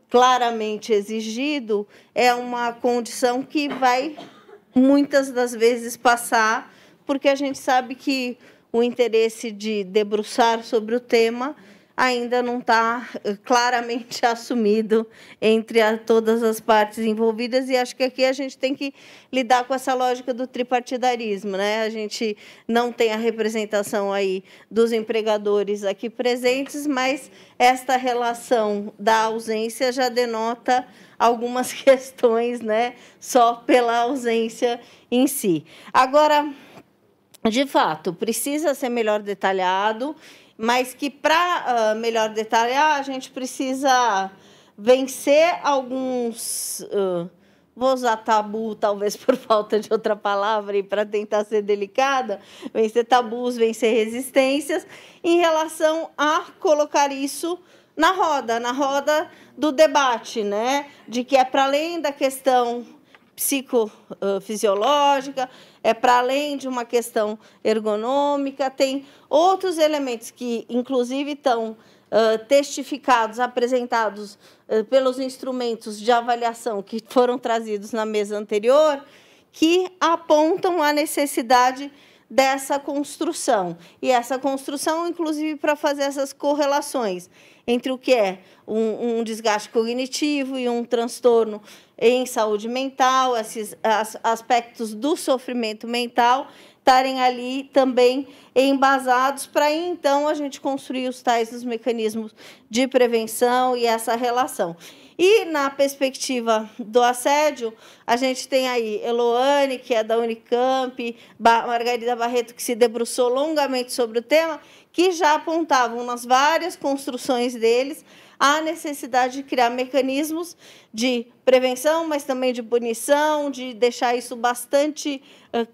claramente exigido, é uma condição que vai, muitas das vezes, passar, porque a gente sabe que o interesse de debruçar sobre o tema ainda não está claramente assumido entre todas as partes envolvidas, e acho que aqui a gente tem que lidar com essa lógica do tripartidarismo, né? A gente não tem a representação aí dos empregadores aqui presentes, mas esta relação da ausência já denota algumas questões, né? Só pela ausência em si. Agora, de fato, precisa ser melhor detalhado, mas que, para melhor detalhar, a gente precisa vencer alguns... vou usar tabu, talvez por falta de outra palavra, e para tentar ser delicada, vencer tabus, vencer resistências, em relação a colocar isso na roda do debate, né? De que é para além da questão psicofisiológica, é para além de uma questão ergonômica, tem outros elementos que, inclusive, estão testificados, apresentados pelos instrumentos de avaliação que foram trazidos na mesa anterior, que apontam a necessidade dessa construção. E essa construção, inclusive, para fazer essas correlações entre o que é um desgaste cognitivo e um transtorno em saúde mental, esses aspectos do sofrimento mental estarem ali também embasados para, então, a gente construir os tais mecanismos de prevenção e essa relação. E, na perspectiva do assédio, a gente tem aí Eloane, que é da Unicamp, Margarida Barreto, que se debruçou longamente sobre o tema, que já apontavam nas várias construções deles a necessidade de criar mecanismos de prevenção, mas também de punição, de deixar isso bastante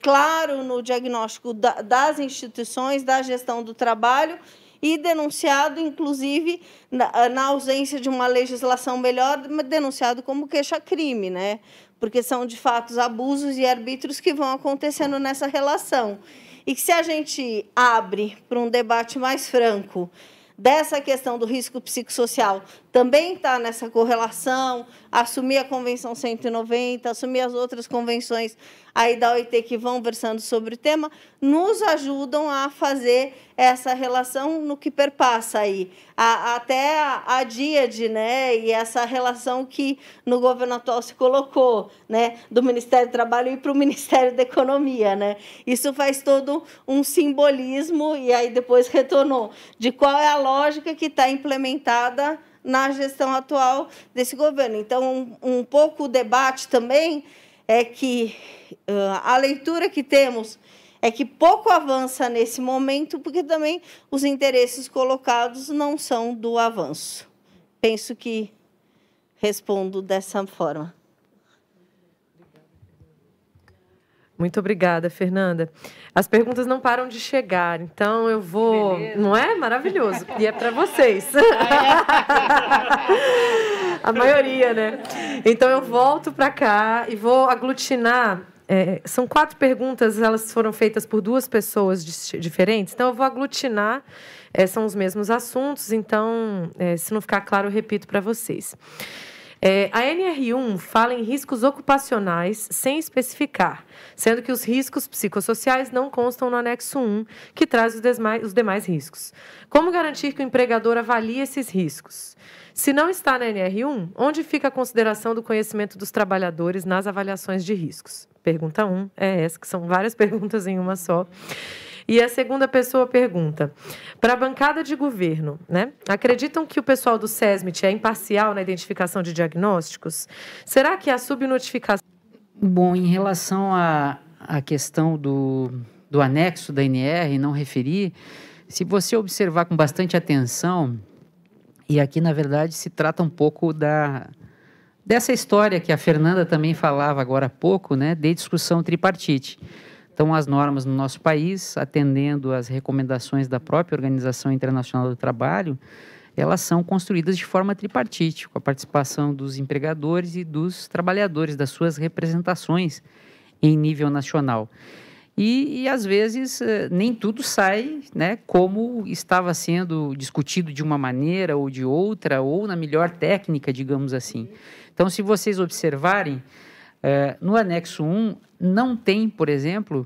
claro no diagnóstico das instituições, da gestão do trabalho, e denunciado, inclusive, na ausência de uma legislação melhor, denunciado como queixa-crime, né? Porque são, de fato, abusos e arbítrios que vão acontecendo nessa relação. E que, se a gente abre para um debate mais franco dessa questão do risco psicossocial, também está nessa correlação, assumir a Convenção 190, assumir as outras convenções aí da OIT que vão versando sobre o tema, nos ajudam a fazer essa relação no que perpassa aí, até a díade, né, e essa relação que no governo atual se colocou, né, do Ministério do Trabalho e para o Ministério da Economia, né. Isso faz todo um simbolismo, e aí depois retornou, de qual é a lógica que está implementada na gestão atual desse governo. Então, um pouco o debate também é que a leitura que temos é que pouco avança nesse momento, porque também os interesses colocados não são do avanço. Penso que respondo dessa forma. Muito obrigada, Fernanda. As perguntas não param de chegar, então eu vou... Beleza. Não é? Maravilhoso. E é para vocês. A maioria, né? Então eu volto para cá e vou aglutinar... são 4 perguntas, elas foram feitas por 2 pessoas diferentes, então eu vou aglutinar, são os mesmos assuntos, então, se não ficar claro, eu repito para vocês. A NR1 fala em riscos ocupacionais sem especificar, sendo que os riscos psicossociais não constam no anexo 1, que traz os demais riscos. Como garantir que o empregador avalie esses riscos? Se não está na NR1, onde fica a consideração do conhecimento dos trabalhadores nas avaliações de riscos? Pergunta 1 é essa, que são várias perguntas em uma só. E a segunda pessoa pergunta, para a bancada de governo, né, acreditam que o pessoal do SESMIT é imparcial na identificação de diagnósticos? Será que a subnotificação... Bom, em relação à questão do anexo da NR, não referir, se você observar com bastante atenção, e aqui, na verdade, se trata um pouco dessa história que a Fernanda também falava agora há pouco, né, de discussão tripartite. Então, as normas no nosso país, atendendo às recomendações da própria Organização Internacional do Trabalho, elas são construídas de forma tripartite, com a participação dos empregadores e dos trabalhadores, das suas representações em nível nacional. E às vezes, nem tudo sai, né, como estava sendo discutido de uma maneira ou de outra, ou na melhor técnica, digamos assim. Então, se vocês observarem, no anexo 1, não tem, por exemplo,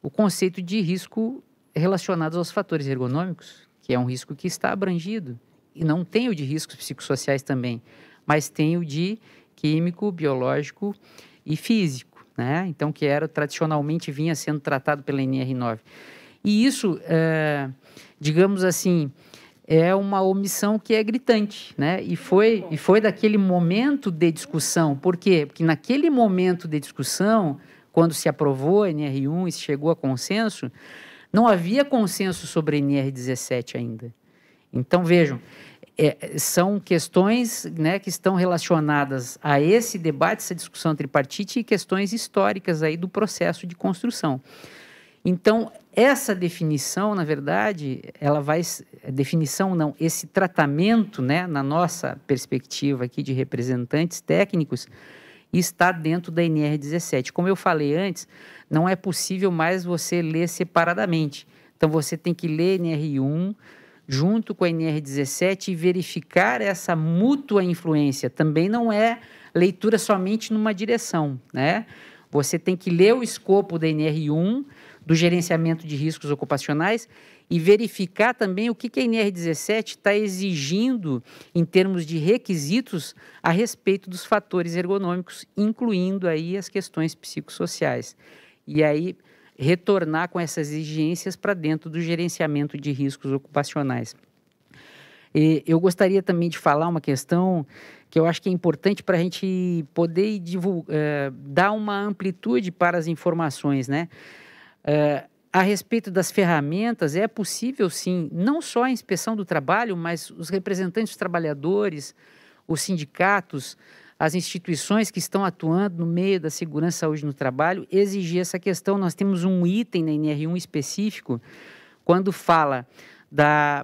o conceito de risco relacionado aos fatores ergonômicos, que é um risco que está abrangido, e não tem o de riscos psicossociais também, mas tem o de químico, biológico e físico, né? Então, que tradicionalmente vinha sendo tratado pela NR9. E isso, digamos assim, é uma omissão que é gritante, né? E foi daquele momento de discussão. Por quê? Porque naquele momento de discussão, quando se aprovou a NR1 e se chegou a consenso, não havia consenso sobre a NR17 ainda. Então, vejam, são questões, né, que estão relacionadas a esse debate, essa discussão tripartite e questões históricas aí do processo de construção. Então, essa definição, na verdade, esse tratamento, né, na nossa perspectiva aqui de representantes técnicos, está dentro da NR17. Como eu falei antes, não é possível mais você ler separadamente. Então, você tem que ler NR1 junto com a NR17 e verificar essa mútua influência. Também não é leitura somente numa direção, né? Você tem que ler o escopo da NR1, do gerenciamento de riscos ocupacionais, e verificar também o que a NR17 está exigindo em termos de requisitos a respeito dos fatores ergonômicos, incluindo aí as questões psicossociais. E aí retornar com essas exigências para dentro do gerenciamento de riscos ocupacionais. E eu gostaria também de falar uma questão que eu acho que é importante para a gente poder dar uma amplitude para as informações, né? A respeito das ferramentas, é possível, sim, não só a inspeção do trabalho, mas os representantes dos trabalhadores, os sindicatos, as instituições que estão atuando no meio da segurança e saúde no trabalho, exigir essa questão. Nós temos um item na NR1 específico, quando fala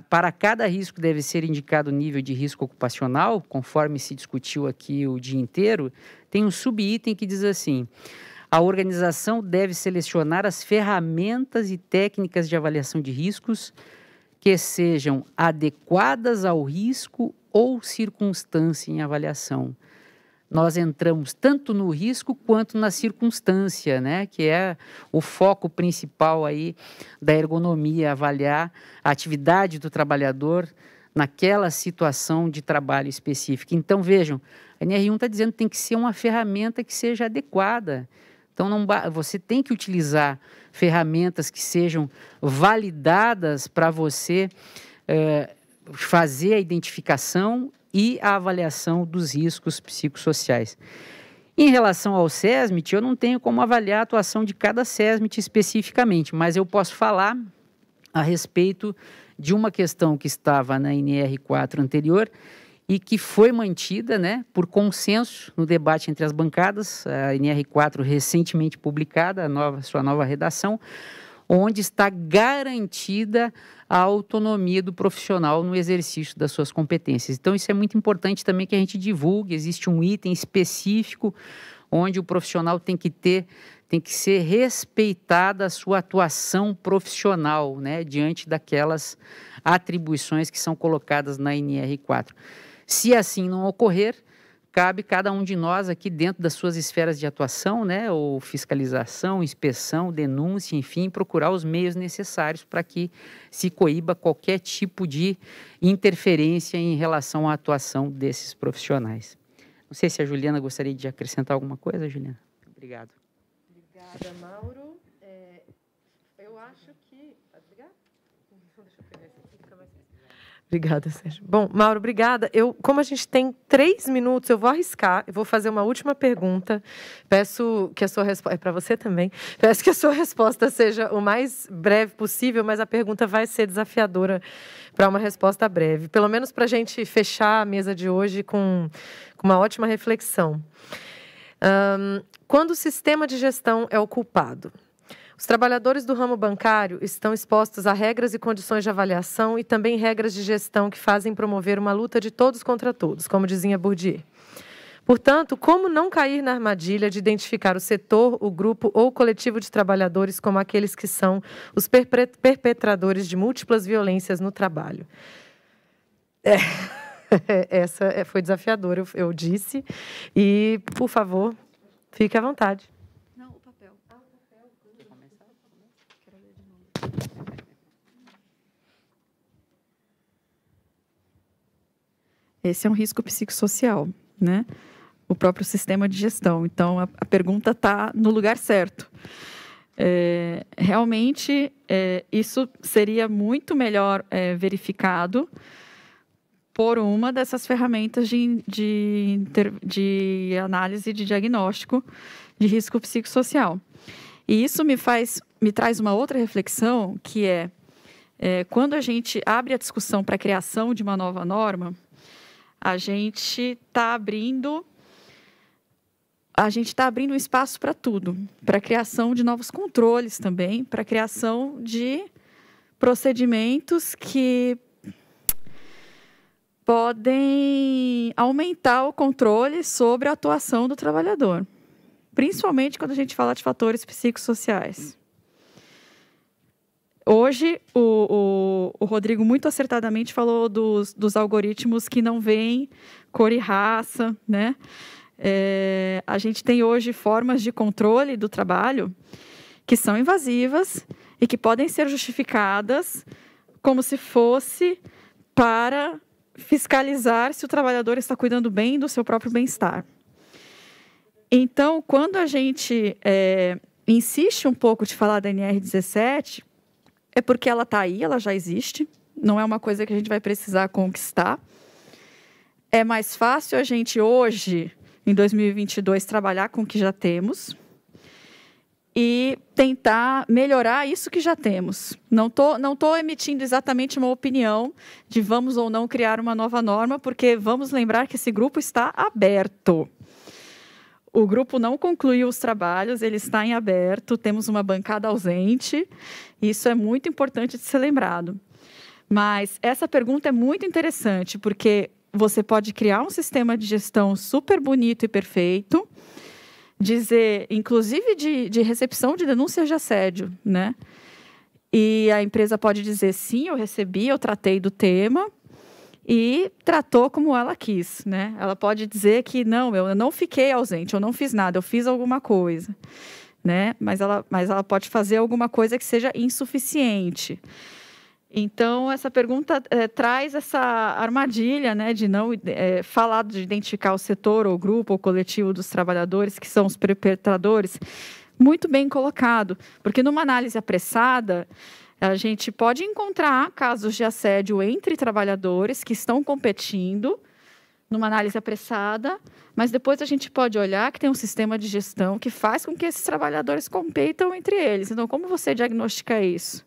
para cada risco deve ser indicado o nível de risco ocupacional, conforme se discutiu aqui o dia inteiro, tem um subitem que diz assim: a organização deve selecionar as ferramentas e técnicas de avaliação de riscos que sejam adequadas ao risco ou circunstância em avaliação. Nós entramos tanto no risco quanto na circunstância, né? Que é o foco principal aí da ergonomia, avaliar a atividade do trabalhador naquela situação de trabalho específica. Então, vejam, a NR1 está dizendo que tem que ser uma ferramenta que seja adequada. Então, você tem que utilizar ferramentas que sejam validadas para você fazer a identificação e a avaliação dos riscos psicossociais. Em relação ao SESMIT, eu não tenho como avaliar a atuação de cada SESMIT especificamente, mas eu posso falar a respeito de uma questão que estava na NR4 anterior e que foi mantida, né, por consenso no debate entre as bancadas, a NR4 recentemente publicada, sua nova redação, onde está garantida a autonomia do profissional no exercício das suas competências. Então, isso é muito importante também que a gente divulgue. Existe um item específico onde o profissional tem que ser respeitada a sua atuação profissional, né, diante daquelas atribuições que são colocadas na NR4. Se assim não ocorrer, cabe cada um de nós aqui dentro das suas esferas de atuação, né, ou fiscalização, inspeção, denúncia, enfim, procurar os meios necessários para que se coíba qualquer tipo de interferência em relação à atuação desses profissionais. Não sei se a Juliana gostaria de acrescentar alguma coisa, Juliana. Obrigado. Obrigada, Mauro. Eu acho que... Obrigada? Deixa eu pegar esse aqui, fica mais... Obrigada, Sérgio. Bom, Mauro, obrigada. Como a gente tem 3 minutos, eu vou arriscar, eu vou fazer uma última pergunta. Peço que a sua resposta... É para você também. Peço que a sua resposta seja o mais breve possível, mas a pergunta vai ser desafiadora para uma resposta breve. Pelo menos para a gente fechar a mesa de hoje com uma ótima reflexão. Quando o sistema de gestão é o culpado? Os trabalhadores do ramo bancário estão expostos a regras e condições de avaliação e também regras de gestão que fazem promover uma luta de todos contra todos, como dizia Bourdieu. Portanto, como não cair na armadilha de identificar o setor, o grupo ou o coletivo de trabalhadores como aqueles que são os perpetradores de múltiplas violências no trabalho? Essa foi desafiadora, eu disse. E, por favor, fique à vontade. Esse é um risco psicossocial, né? O próprio sistema de gestão. Então, a pergunta está no lugar certo. Realmente, isso seria muito melhor verificado por uma dessas ferramentas de análise de diagnóstico de risco psicossocial. E isso me traz uma outra reflexão, que quando a gente abre a discussão para a criação de uma nova norma, a gente está abrindo um espaço para tudo, para a criação de novos controles também, para a criação de procedimentos que podem aumentar o controle sobre a atuação do trabalhador, principalmente quando a gente fala de fatores psicossociais. Hoje, o Rodrigo muito acertadamente falou dos algoritmos que não veem cor e raça, né? A gente tem hoje formas de controle do trabalho que são invasivas e que podem ser justificadas como se fosse para fiscalizar se o trabalhador está cuidando bem do seu próprio bem-estar. Então, quando a gente insiste um pouco de falar da NR17, é porque ela está aí, ela já existe, não é uma coisa que a gente vai precisar conquistar. É mais fácil a gente hoje, em 2022, trabalhar com o que já temos e tentar melhorar isso que já temos. Não tô emitindo exatamente uma opinião de vamos ou não criar uma nova norma, porque vamos lembrar que esse grupo está aberto. O grupo não concluiu os trabalhos, ele está em aberto, temos uma bancada ausente, isso é muito importante de ser lembrado. Mas essa pergunta é muito interessante, porque você pode criar um sistema de gestão super bonito e perfeito, dizer, inclusive de recepção de denúncias de assédio, né? E a empresa pode dizer, sim, eu recebi, eu tratei do tema, e tratou como ela quis, né? Ela pode dizer que não, eu não fiquei ausente, eu não fiz nada, eu fiz alguma coisa, né? Mas ela pode fazer alguma coisa que seja insuficiente. Então, essa pergunta traz essa armadilha, né, de não falar de identificar o setor, ou o grupo, ou o coletivo dos trabalhadores, que são os perpetradores, muito bem colocado, porque numa análise apressada, a gente pode encontrar casos de assédio entre trabalhadores que estão competindo numa análise apressada, mas depois a gente pode olhar que tem um sistema de gestão que faz com que esses trabalhadores competam entre eles. Então, como você diagnostica isso?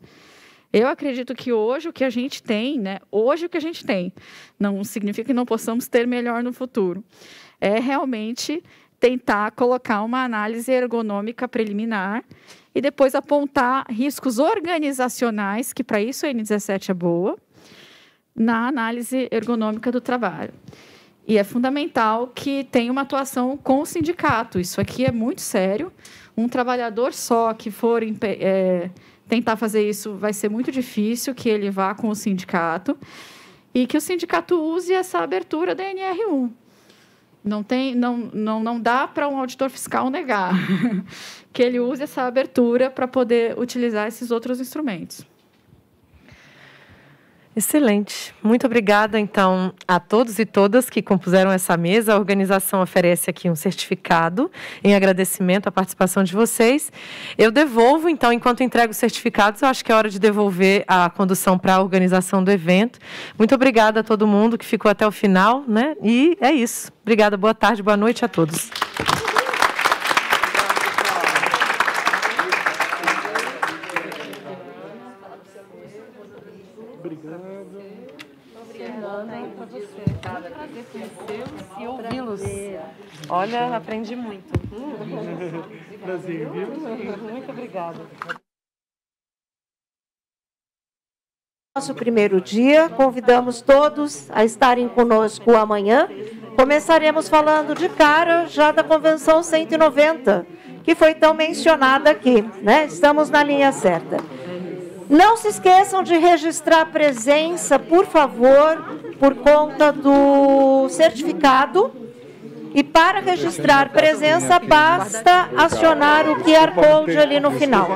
Eu acredito que hoje o que a gente tem, né? Hoje o que a gente tem, não significa que não possamos ter melhor no futuro. É realmente tentar colocar uma análise ergonômica preliminar e depois apontar riscos organizacionais, que para isso a N17 é boa, na análise ergonômica do trabalho. E é fundamental que tenha uma atuação com o sindicato. Isso aqui é muito sério. Um trabalhador só que for tentar fazer isso vai ser muito difícil, que ele vá com o sindicato e que o sindicato use essa abertura da NR1. Não dá para um auditor fiscal negar que ele use essa abertura para poder utilizar esses outros instrumentos. Excelente. Muito obrigada, então, a todos e todas que compuseram essa mesa. A organização oferece aqui um certificado em agradecimento à participação de vocês. Eu devolvo, então, enquanto entrego os certificados, eu acho que é hora de devolver a condução para a organização do evento. Muito obrigada a todo mundo que ficou até o final, né? E é isso. Obrigada, boa tarde, boa noite a todos. E ouvi-los. Olha, aprendi muito. Prazer, viu? Muito obrigada. Nosso primeiro dia, convidamos todos a estarem conosco amanhã. Começaremos falando de cara já da Convenção 190, que foi tão mencionada aqui, né? Estamos na linha certa. Não se esqueçam de registrar presença, por favor, por conta do certificado. E para registrar presença, basta acionar o QR Code ali no final.